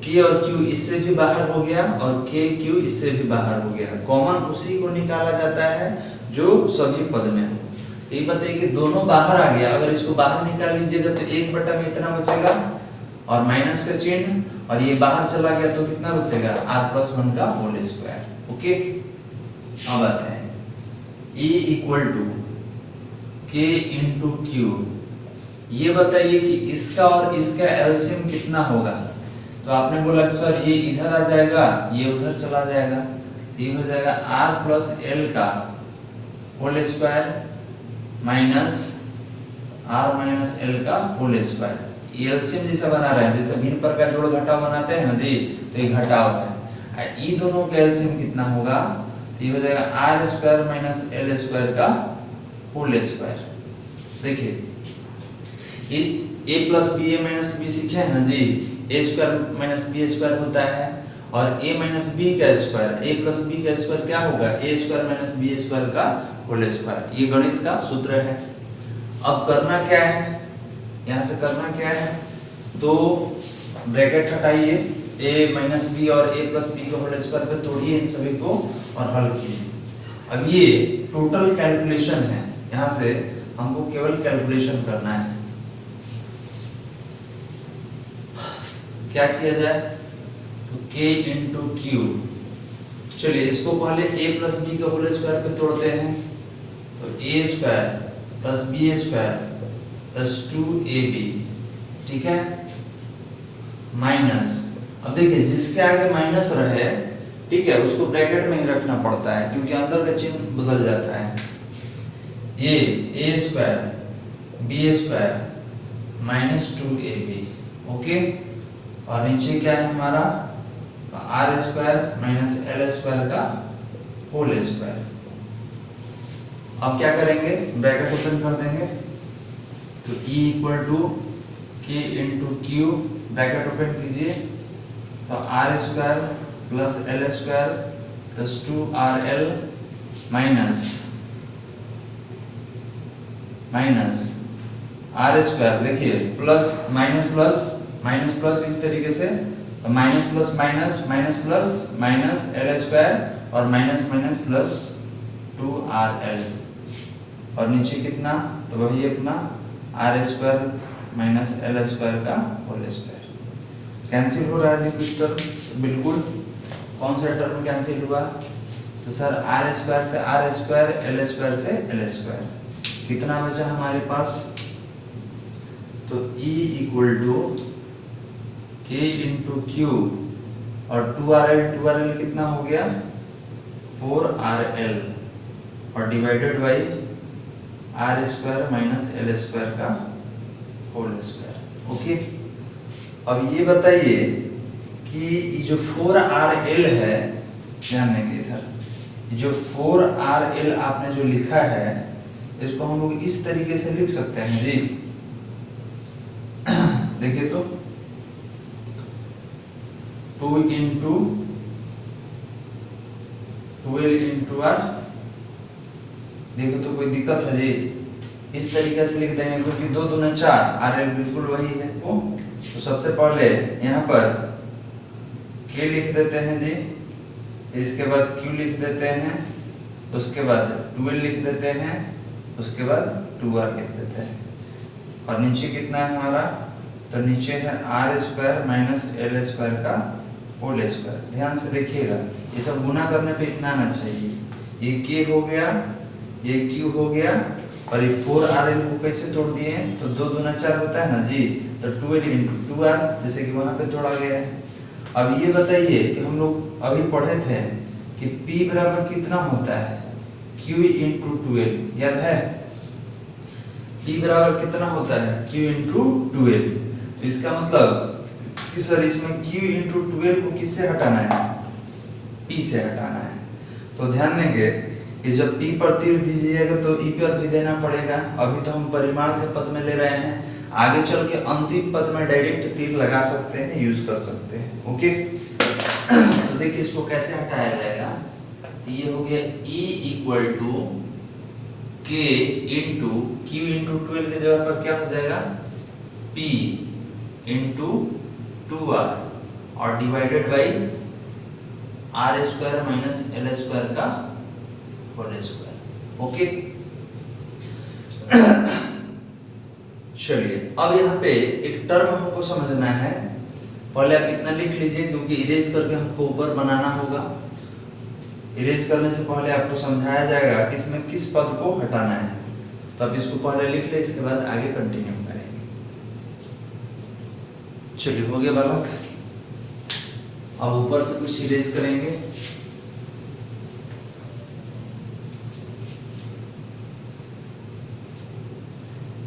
के और क्यू इससे भी बाहर हो गया और के क्यू इससे भी बाहर हो गया। कॉमन उसी को निकाला जाता है जो सभी पद में हो। ये बताइए कि दोनों बाहर आ गया, अगर इसको बाहर निकाल लीजिएगा तो 1 बटा में इतना बचेगा और माइनस का चिन्ह, और ये बाहर चला गया तो कितना बचेगा, आर प्लस 1 का होल स्क्वायर। ओके, अब आता है E equal to K into Q. ये बताइए कि इसका और इसका एलसीएम कितना होगा, तो आपने बोला सर ये इधर आ जाएगा, ये उधर चला जाएगा, ये हो जाएगा आर प्लस एल का whole square minus R minus L का होल स्क्वायर। एलसीएम जैसा बना रहा है, जैसे भिन्न प्रकार जोड़ घटाव बनाते हैं ना जी, तो ये घटाव है। ई दोनों का एलसीएम कितना होगा, तो ये हो जाएगा R square minus L square का होल स्क्वायर। देखिए A plus B A minus B सीखे हैं ना जी, A square minus B square होता है, और ए माइनस बी का स्क्वायर, ए प्लस बी का स्क्वायर क्या होगा, A square minus B square का होल स्क्वायर। ये गणित का सूत्र है। अब करना क्या है, यहाँ से करना क्या है, तो ब्रैकेट हटाइए, a माइनस बी और a प्लस बी का होल स्क्वायर पे तोड़िए इन सभी को और हल कीजिए। अब ये टोटल कैलकुलेशन है, यहाँ से हमको केवल कैलकुलेशन करना है। क्या किया जाए, तो k इंटू क्यू। चलिए इसको पहले a प्लस बी का होल स्क्वायर पे तोड़ते हैं, तो a square plus B square plus 2ab, ठीक है, माइनस। अब देखिए जिसके आगे माइनस रहे, ठीक है, उसको ब्रैकेट में ही रखना पड़ता है, क्योंकि अंदर का चिन्ह बदल जाता है। ये a square B square minus 2ab, okay, और नीचे क्या है हमारा, R square minus L square का होल स्क्वायर। अब क्या करेंगे, ब्रैकेट ओपन कर देंगे, तो E equal to K into Q, bracket open कीजिए, तो R square plus L square plus 2RL minus R square. देखिए प्लस माइनस प्लस इस तरीके से, तो minus plus minus plus minus L square और माइनस माइनस प्लस 2RL, और नीचे कितना, तो वही अपना R square minus L square का होल स्क्वायर। कैंसिल हो रहा है जी कुछ टर्म, बिल्कुल। कौन सा टर्म कैंसिल हुआ, तो सर आर स्क्वायर से आर स्क्वायर, एल स्क्वायर से एल स्क्वायर, कितना बचा हमारे पास? तो E equal to K into Q और 2RL कितना हो गया? 4RL और divided by R square minus L square का होल स्क्वायर। ओके, अब ये बताइए कि जो 4RL है, ध्यान देंगे इधर, जो 4RL आपने जो लिखा है इसको हम लोग इस तरीके से लिख सकते हैं जी। देखिए तो 2 इंटू 12 इंटू आर, देखो तो कोई दिक्कत है जी? इस तरीके से लिख देंगे क्योंकि 2 दूना 4, RL बिल्कुल वही है वो। तो सबसे पहले यहाँ पर K लिख देते हैं जी, इसके बाद Q लिख देते हैं, उसके बाद 12 लिख देते हैं, उसके बाद 2R लिख देते हैं और नीचे कितना है हमारा? तो नीचे है R square minus L square का होल स्क्वायर। ध्यान से देखिएगा, ये सब गुना करने पे इतना आना चाहिए। ये K हो गया, ये Q हो गया और ये 4RL को कैसे तोड़ दिए? तो 2 दूना 4 होता है ना जी, तो 12 इंटू 2R, जैसे कि वहां पे तोड़ा गया है। अब ये बताइए कि हम लोग अभी पढ़े थे कि P बराबर कितना होता है? Q इंटू 12, याद है? P बराबर कितना होता है? Q into 12। तो इसका मतलब कि सर इसमें Q इंटू 12 को किससे हटाना है? P से हटाना है। तो ध्यान देंगे कि जब P पर तीर दीजिएगा तो E पर भी देना पड़ेगा। अभी तो हम परिमाण के पद में ले रहे हैं, आगे चल के अंतिम पद में डायरेक्ट तीर लगा सकते हैं, यूज कर सकते हैं। ओके, तो देखिए इसको कैसे हटाया जाएगा। तो ये हो गया E equal to K into Q into 12 की जगह पर क्या हो जाएगा? P इंटू 2R और divided by R square minus L square का होल स्क्वायर। ओके, चलिए अब यहाँ पे एक टर्म हमको समझना है। पहले आप इतना लिख लीजिए क्योंकि इरेज करके हमको ऊपर बनाना होगा। इरेज करने से पहले आपको समझाया जाएगा कि इसमें किस पद को हटाना है। तो आप इसको पहले लिख ले, इसके बाद आगे कंटिन्यू करेंगे। चलिए हो गया बालक, अब ऊपर से कुछ इरेज करेंगे।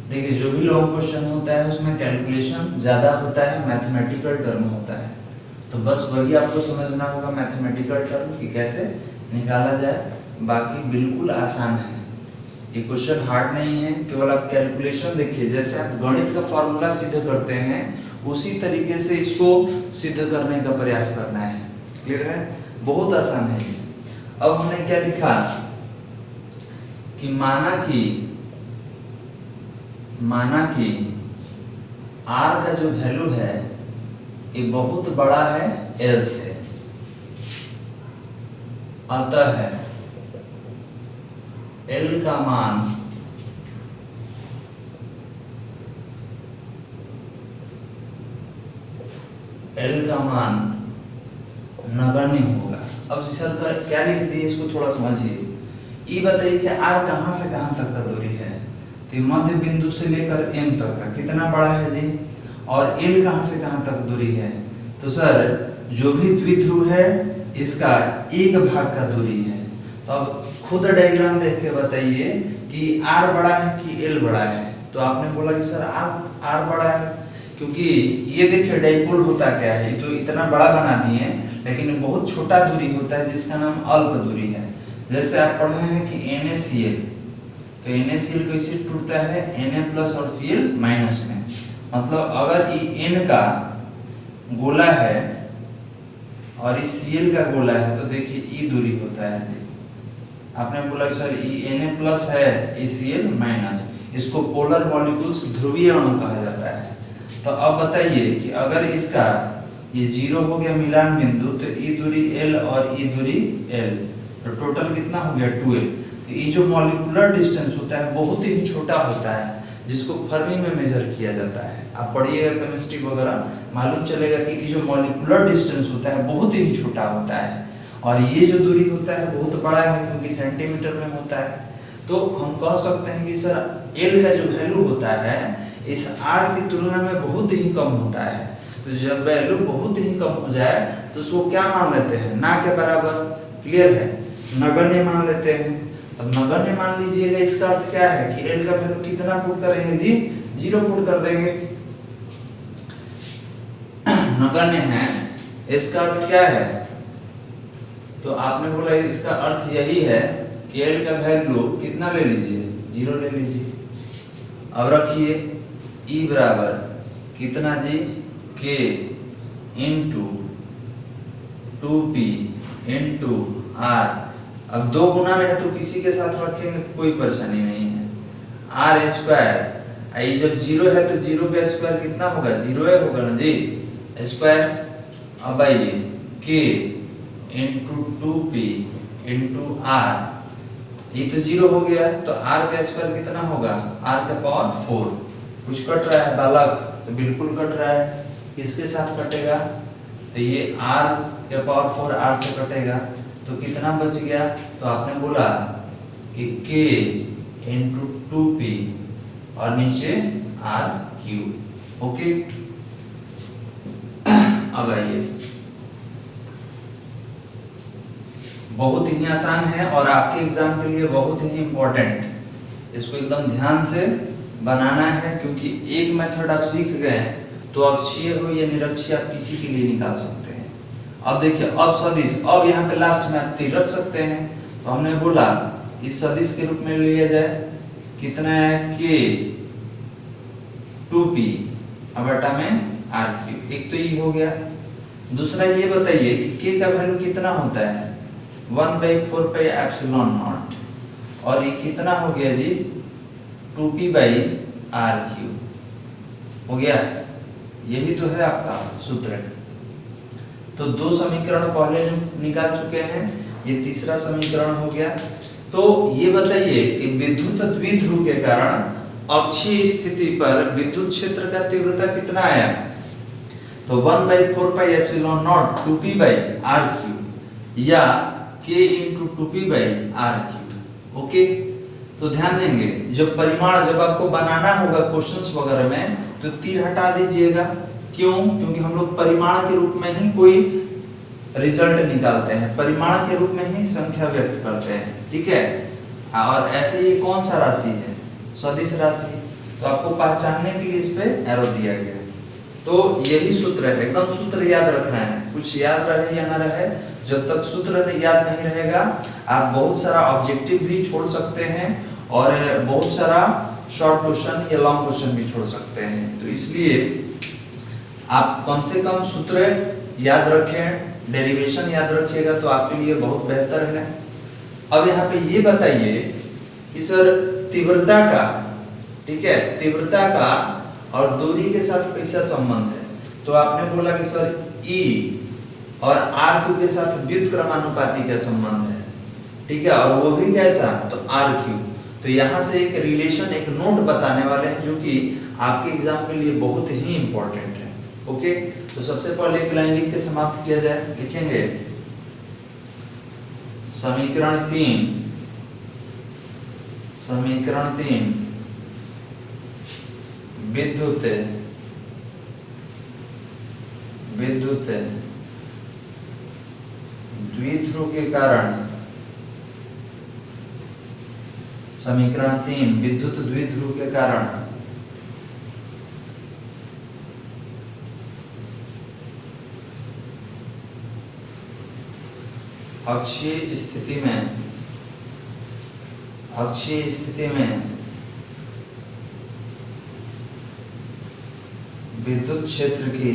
देखिए जो भी लॉन्ग क्वेश्चन होता है उसमें कैलकुलेशन ज्यादा होता है, मैथमेटिकल टर्म होता है, तो बस वही आपको समझना होगा मैथमेटिकल टर्म कि कैसे निकाला जाए। बाकी बिल्कुल आसान है, ये क्वेश्चन हार्ड नहीं है। केवल आप कैलकुलेशन देखिए, जैसे आप गणित का फॉर्मूला सिद्ध करते हैं उसी तरीके से इसको सिद्ध करने का प्रयास करना है। क्लियर है? बहुत आसान है। अब हमने क्या लिखा कि माना कि R का जो वैल्यू है ये बहुत बड़ा है L से, अतः L का मान नगण्य होगा। अब सर क्या लिख दिए, इसको थोड़ा समझिए। ये बताइए कि R कहां से कहां तक का दूरी है? तो मध्य बिंदु से लेकर M तक का कितना बड़ा है जी? और L कहां से कहां तक दूरी है? तो सर जो भी द्विध्रुव है इसका एक भाग का दूरी है। तो अब खुद डायग्राम देख के बताइए कि R बड़ा है कि L बड़ा है? तो आपने बोला कि सर R बड़ा है, क्योंकि ये देखिए डाइपोल होता क्या है, तो इतना बड़ा बना दिए लेकिन बहुत छोटा दूरी होता है जिसका नाम अल्प दूरी है। जैसे आप पढ़े हैं कि NaCl, तो NaCl कैसे टूटता है? Na प्लस और Cl माइनस में। मतलब अगर ये N का गोला है और इस Cl का गोला है तो देखिए E दूरी होता है जी। आपने बोला कि सर ये Na प्लस है, ये Cl माइनस, इसको पोलर मॉलिक्यूल्स ध्रुवीय अणु कहा जाता है। तो अब बताइए कि अगर इसका ये 0 हो गया मिलान बिंदु, तो E दूरी L और E दूरी L, तो टोटल कितना हो गया 2L। तो ये जो मॉलिक्यूलर डिस्टेंस होता है बहुत ही छोटा होता है जिसको फर्मी में मेजर किया जाता है। आप पढ़िएगा केमिस्ट्री वगैरह, मालूम चलेगा कि ये जो मॉलिक्यूलर डिस्टेंस होता है बहुत ही छोटा होता है और ये जो दूरी होता है बहुत बड़ा है क्योंकि सेंटीमीटर में होता है, तो हम कह सकते हैं कि सर L का जो वैल्यू होता है इस R की तुलना में बहुत ही कम होता है। तो जब वैल्यू बहुत ही कम हो जाए तो उसको क्या मान लेते हैं, ना के बराबर, क्लियर है, नगण्य मान लेते हैं। अब नगण्य मान लीजिएगा, इसका अर्थ क्या है कि L का वैल्यू कितना पुट करेंगे जी, 0 पुट कर देंगे। नगण्य है, इसका अर्थ क्या है, तो आपने बोला इसका अर्थ यही है कि L का वैल्यू कितना ले लीजिए, 0 ले लीजिए। अब रखिए E बराबर कितना जी, K into 2P into R। अब 2 गुना में है तो किसी के साथ रखेंगे, कोई परेशानी नहीं है। R स्क्वायर, आई जब 0 है तो 0 का स्क्वायर कितना होगा, 0 ही होगा ना जी, स्क्वायर। अब आइए K into 2P into R, ये तो 0 हो गया, तो R का स्क्वायर कितना होगा, R का पावर 4। कुछ कट रहा है बालक, तो बिल्कुल कट रहा है, किसके साथ कटेगा, तो ये R का पावर 4 R से कटेगा, तो कितना बच गया, तो आपने बोला कि K इंटू 2P और नीचे R क्यूब। ओके, अब आइए, बहुत ही आसान है और आपके एग्जाम के लिए बहुत ही इंपॉर्टेंट, इसको एकदम ध्यान से बनाना है क्योंकि एक मेथड आप सीख गए तो अक्षीय हो या निरक्षीय आप किसी के लिए निकाल सकते हैं। अब देखिए, अब सदिश, अब यहाँ पे लास्ट में आप 3 रख सकते हैं, तो हमने बोला इस सदिश के रूप में लिया जाए, कितना है, K 2P बटा में R क्यूब। एक तो ये हो गया, दूसरा ये बताइए कि K का वैल्यू कितना होता है, 1/4 पाई एप्सिलॉन नॉट, और ये कितना हो गया जी, 2P बाई R क्यूब हो गया। यही तो है आपका सूत्र। तो 2 समीकरण पहले निकाल चुके हैं, ये तीसरा समीकरण हो गया। तो ये बताइए कि विद्युत द्विध्रुव के कारण अक्षीय स्थिति पर विद्युत क्षेत्र का तीव्रता कितना आया, तो 1/4 pi epsilon not 2P by R cube या K into 2P by R cube. Okay, तो ध्यान देंगे जब परिमाण, जब आपको बनाना होगा क्वेश्चंस वगैरह में, तो तीर हटा दीजिएगा। क्यों, क्योंकि हम लोग परिमाण के रूप में ही कोई रिजल्ट निकालते हैं, परिमाण के रूप में ही संख्या व्यक्त करते हैं, ठीक है। और ऐसे ये कौन सा राशि है, सदिश राशि, तो आपको पहचानने के लिए इस पे एरो दिया गया है। तो यही सूत्र है, एकदम सूत्र याद रखना है, कुछ याद रहे या ना रहे, जब तक सूत्र याद नहीं रहेगा आप बहुत सारा ऑब्जेक्टिव भी छोड़ सकते हैं और बहुत सारा शॉर्ट क्वेश्चन या लॉन्ग क्वेश्चन भी छोड़ सकते हैं। तो इसलिए आप कम से कम सूत्र याद रखें, डेरिवेशन याद रखिएगा तो आपके लिए बहुत बेहतर है। अब यहाँ पे ये बताइए कि सर तीव्रता का, ठीक है, तीव्रता का और दूरी के साथ कैसा संबंध है, तो आपने बोला कि सर E और R क्यूब के साथ व्युत्क्रमानुपाती का संबंध है, ठीक है, और वो भी कैसा, तो R क्यूब। तो यहाँ से एक रिलेशन, एक नोट बताने वाले हैं जो कि आपके एग्जाम के लिए बहुत ही इंपॉर्टेंट है। ओके, तो सबसे पहले एक लाइन लिख के समाप्त किया जाए, लिखेंगे समीकरण 3 विद्युत द्विध्रुव के कारण, समीकरण 3 विद्युत द्विध्रुव के कारण अक्षीय स्थिति में विद्युत क्षेत्र की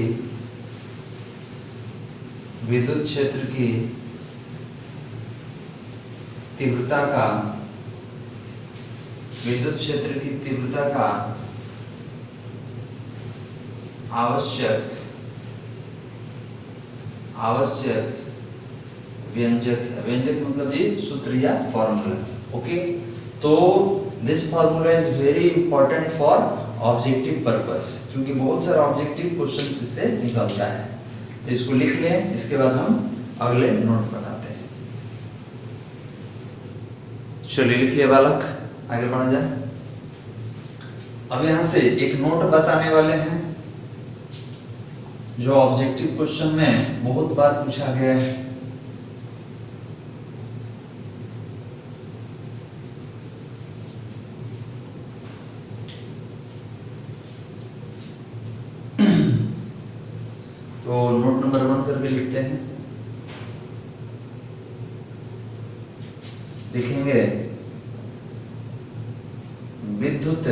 तीव्रता का आवश्यक व्यंजक है। व्यंजक मतलब जी सूत्र या फॉर्मूला। ओके, तो this formula is very important for objective purpose, क्योंकि बहुत सारा ऑब्जेक्टिव क्वेश्चन इससे निकलता है। तो इसको लिख लें, इसके बाद हम अगले नोट बनाते हैं। चलिए लिख लिया बालक, आगे बढ़ा जाए। अब यहाँ से एक नोट बताने वाले हैं जो ऑब्जेक्टिव क्वेश्चन में बहुत बार पूछा गया है। तो नोट नंबर 1 करके लिखते हैं। लिखेंगे विद्युत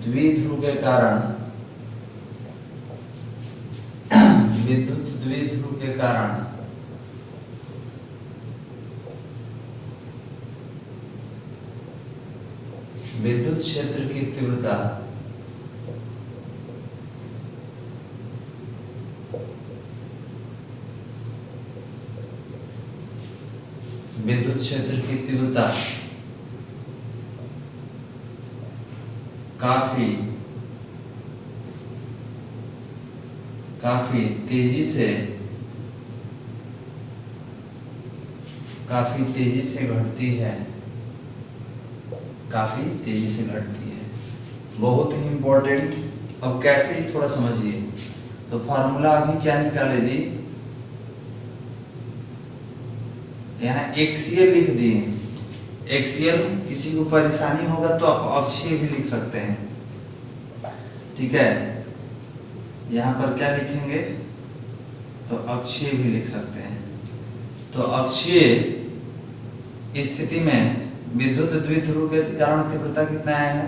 द्विध्रुव के कारण विद्युत द्विध्रुव के कारण विद्युत क्षेत्र की तीव्रता विद्युत क्षेत्र की तीव्रता काफी तेजी से घटती है, काफी तेजी से घटती है। बहुत ही इंपॉर्टेंट। अब कैसे ही थोड़ा समझिए। तो फॉर्मूला अभी क्या निकाले जी, यहाँ एक्सियल लिख दिए। एक्सियल किसी को परेशानी होगा तो आप अक्षीय भी लिख सकते हैं, ठीक है। यहाँ पर क्या लिखेंगे तो अक्षीय भी लिख सकते हैं। तो अक्षीय स्थिति में विद्युत द्विध्रुव के कारण तीव्रता कितना आया है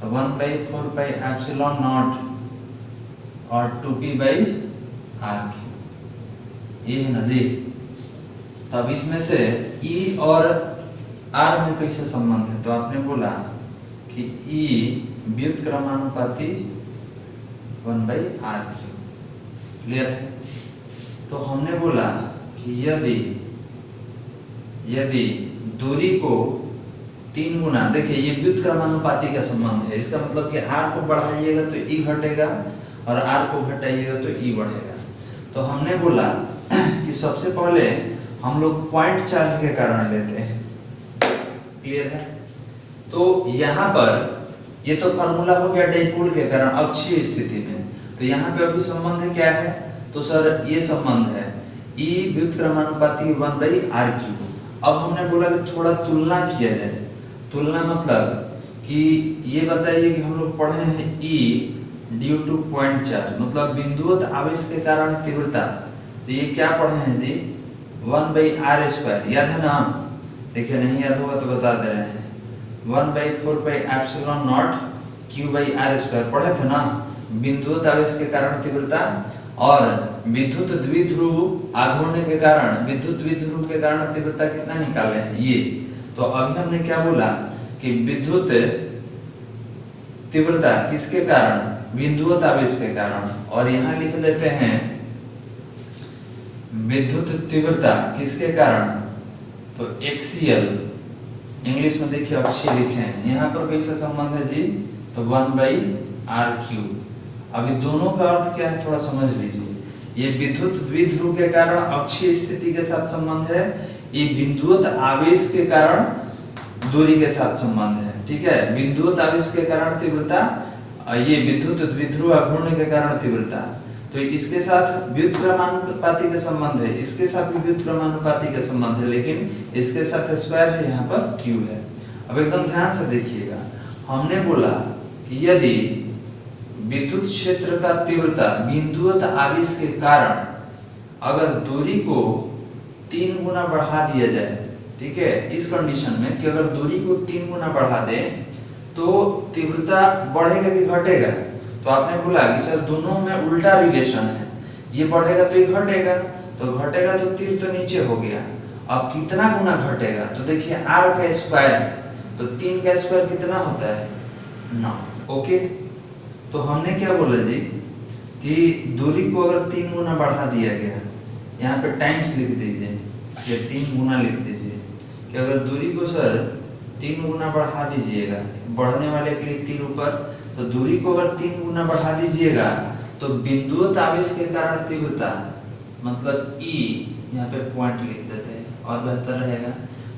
तो 1/4πε0 और 2p/r3 ये है ना जी। तब इसमें से E और R में कैसे संबंध है, तो आपने बोला कि E व्युत्क्रमानुपाती 1/r3। क्लियर है। तो हमने बोला कि यदि दूरी को 3 गुना, देखिए ये व्युत्क्रमानुपाती का संबंध है। इसका मतलब कि R को बढ़ाइएगा तो E घटेगा और R को घटाइएगा तो E बढ़ेगा। तो हमने बोला कि सबसे पहले हम लोग पॉइंट चार्ज के कारण लेते हैं। क्लियर है। तो यहाँ पर ये तो फॉर्मूला हो गया डाइपोल के कारण अक्षीय स्थिति में। तो यहाँ पे अभी संबंध क्या है तो सर ये संबंध है E व्युत्क्रमानुपाती 1/r3। अब हमने बोला कि थोड़ा तुलना किया जाए। तुलना मतलब कि ये बताइए कि हम लोग पढ़े हैं E due two point charge, मतलब बिंदुवत आवेश के कारण तीव्रता। तो ये क्या पढ़े हैं जी 1/r²। याद है ना, देखिए नहीं याद होगा तो बता दे रहे हैं। 1/4πε0 q/r² पढ़े थे ना, बिंदुवत आवेश के कारण तीव्रता और विद्युत द्विध्रुव आघूर्ण के कारण विद्युत द्विध्रुव के कारण तीव्रता कितना निकाले हैं ये। तो अभी हमने क्या बोला कि विद्युत तीव्रता किसके कारण, बिंदुवत आवेश के कारण। और यहाँ लिख लेते हैं विद्युत तीव्रता किसके कारण, तो एक्सियल, इंग्लिश में देखिए अक्षीय लिखे हैं। यहाँ पर कैसा संबंध है जी तो 1/r3। अभी दोनों का अर्थ क्या है थोड़ा समझ लीजिए। ये विद्युत द्विध्रुव के कारण अक्षीय स्थिति के साथ संबंध है, ये बिंदुवत आवेश के कारण दूरी के साथ संबंध है, ठीक है। बिंदुवत आवेश के कारण तीव्रता, ये विद्युत द्विध्रुव आघूर्ण के कारण तीव्रता। तो इसके साथ व्युत्क्रमानुपाती का संबंध है, इसके साथ भी व्युत्क्रमानुपाती का संबंध है, लेकिन इसके साथ स्क्वायर है, यहाँ पर q है। अब एकदम ध्यान से देखिएगा, हमने बोला कि यदि विद्युत क्षेत्र का तीव्रता बिंदुवत आवेश के कारण अगर दूरी को 3 गुना बढ़ा दिया जाए, ठीक है, इस कंडीशन में कि अगर दूरी को 3 गुना बढ़ा दें तो तीव्रता बढ़ेगा कि घटेगा। तो आपने बोला कि सर दोनों में उल्टा रिलेशन है, ये बढ़ेगा तो ये घटेगा, तो घटेगा तो तीर तो नीचे हो गया। अब कितना गुना घटेगा तो देखिए r का स्क्वायर है, तो 3 का स्क्वायर कितना होता है 9। ओके, तो हमने क्या बोला जी कि दूरी को अगर 3 गुना बढ़ा दिया गया, यहाँ पे टाइम्स लिख दीजिए या 3 गुना लिख दीजिए कि अगर दूरी को सर 3 गुना बढ़ा दीजिएगा, बढ़ने वाले के लिए तीर ऊपर, तो दूरी को अगर 3 गुना बढ़ा दीजिएगा तो बिंदुवत आवेश के कारण तीव्रता मतलब E यहाँ पे पॉइंट लिख देते हैं और बेहतर रहेगा।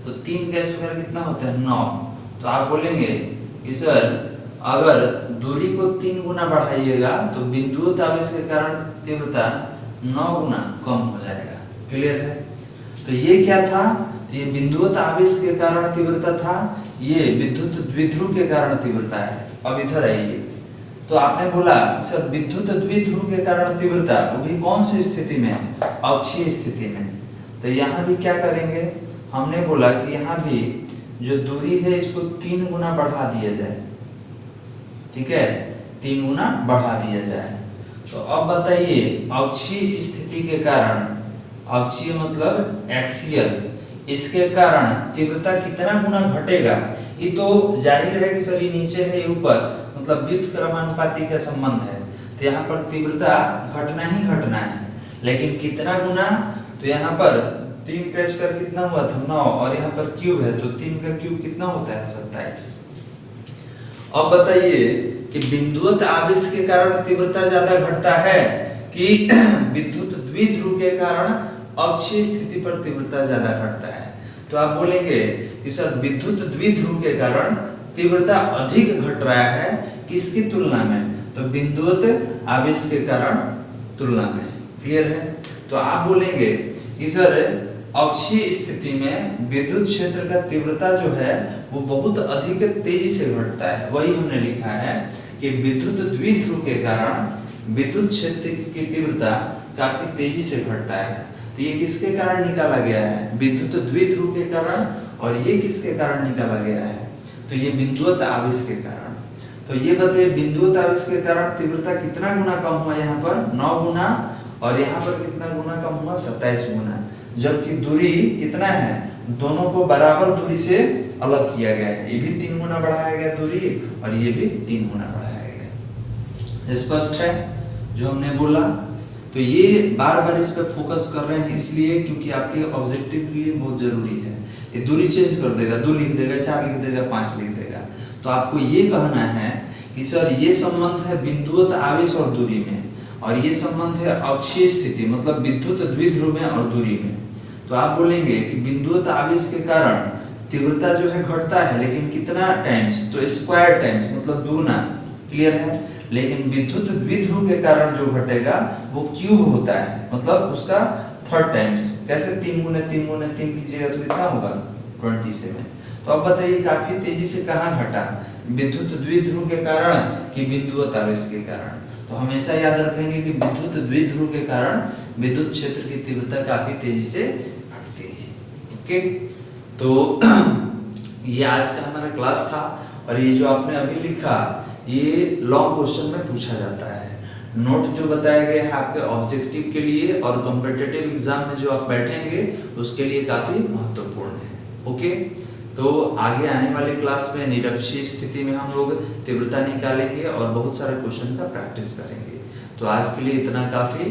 तो 3 का स्क्वायर कितना होता है 9। तो आप बोलेंगे कि सर अगर दूरी को 3 गुना बढ़ाइएगा तो बिंदुवत आवेश के कारण तीव्रता 9 गुना कम हो जाएगा। क्लियर है? तो ये क्या था? तो ये बिंदुवत आवेश के कारण तीव्रता था, ये विद्युत द्विध्रुव के कारण तीव्रता है। अब इधर आइए, तो आपने बोला सर विद्युत द्विध्रुव के कारण तीव्रता वो भी कौन सी स्थिति में? अक्षीय स्थिति में। तो यहाँ भी क्या करेंगे? हमने बोला कि यहाँ भी जो दूरी है इसको 3 गुना बढ़ा दिया जाए। ठीक है, 3 गुना बढ़ा दिया जाए। तो अब बताइए अक्षीय स्थिति के कारण, अक्षीय मतलब एक्सियल, इसके कारण तीव्रता कितना गुना घटेगा? ये तो जाहिर है कि सर ये नीचे है ये ऊपर, मतलब व्युत्क्रमानुपाती का संबंध है। तो यहाँ पर तीव्रता घटना ही घटना है, लेकिन कितना गुना? तो यहाँ पर 3 का स्क्वायर कितना हुआ था 9 और यहाँ पर क्यूब है तो 3 का क्यूब कितना होता है 27। अब बताइए कि बिंदुवत आवेश के कारण तीव्रता ज्यादा घटता है कि विद्युत द्विध्रुव के कारण अक्षीय स्थिति पर तीव्रता ज्यादा घटता है? तो आप बोलेंगे कि सर विद्युत द्विध्रुव के कारण तीव्रता अधिक घट रहा है किसकी तुलना में? तो बिंदुवत आवेश के कारण तुलना में। क्लियर है? तो आप बोलेंगे कि सर अक्षीय स्थिति में विद्युत क्षेत्र का तीव्रता जो है वो बहुत अधिक तेजी से घटता है। वही हमने लिखा है कि विद्युत द्विध्रुव के कारण विद्युत क्षेत्र की तीव्रता काफी तेजी से घटता है। तो ये किसके कारण निकाला गया है? विद्युत द्विध्रुव के कारण। और ये किसके कारण निकाला गया है? तो ये बिंदुवत आवेश के कारण। तो ये बताइए बिंदुवत आवेश के कारण तीव्रता कितना गुना कम हुआ? यहाँ पर 9 गुना और यहाँ पर कितना गुना कम हुआ? 27 गुना। जबकि दूरी कितना है? दोनों को बराबर दूरी से अलग किया गया है। ये भी 3 गुना बढ़ाया गया दूरी और ये भी 3 गुना बढ़ाया गया। स्पष्ट है जो हमने बोला? तो ये बार बार इस पे फोकस कर रहे हैं इसलिए क्योंकि आपके ऑब्जेक्टिव के लिए बहुत जरूरी है। ये दूरी चेंज कर देगा, 2 लिख देगा, 4 लिख देगा, 5 लिख देगा। तो आपको ये कहना है कि सर ये संबंध है बिंदुवत आवेश और दूरी में, और ये संबंध है अक्षीय स्थिति मतलब विद्युत द्विध्रुव में और दूरी में। तो आप बोलेंगे कि बिंदुवत आवेश के कारण तीव्रता जो है घटता है, लेकिन कितना टाइम्स? तो स्क्वायर टाइम्स मतलब दुगना। क्लियर है? लेकिन विद्युत द्विध्रुव के कारण जो घटेगा वो क्यूब होता है, मतलब उसका 3rd टाइम्स। कैसे? 3 गुने 3 गुने 3 कीजिएगा तो कितना होगा? 27। तो अब बताइए काफी तेजी से कहाँ घटा? विद्युत द्विध्रुव के कारण कि बिंदुवत आवेश के कारण? तो हमेशा याद रखेंगे कि विद्युत द्विध्रुव के कारण विद्युत क्षेत्र की तीव्रता काफी तेजी से घटती है। ओके, तो ये आज का हमारा क्लास था और ये जो आपने अभी लिखा ये लॉन्ग क्वेश्चन में पूछा जाता है। नोट जो बताए गए हैं आपके ऑब्जेक्टिव के लिए और कॉम्पिटिटिव एग्जाम में जो आप बैठेंगे उसके लिए काफी महत्वपूर्ण है। ओके, तो आगे आने वाले क्लास में निरक्षीय स्थिति में हम लोग तीव्रता निकालेंगे और बहुत सारे क्वेश्चन का प्रैक्टिस करेंगे। तो आज के लिए इतना काफी।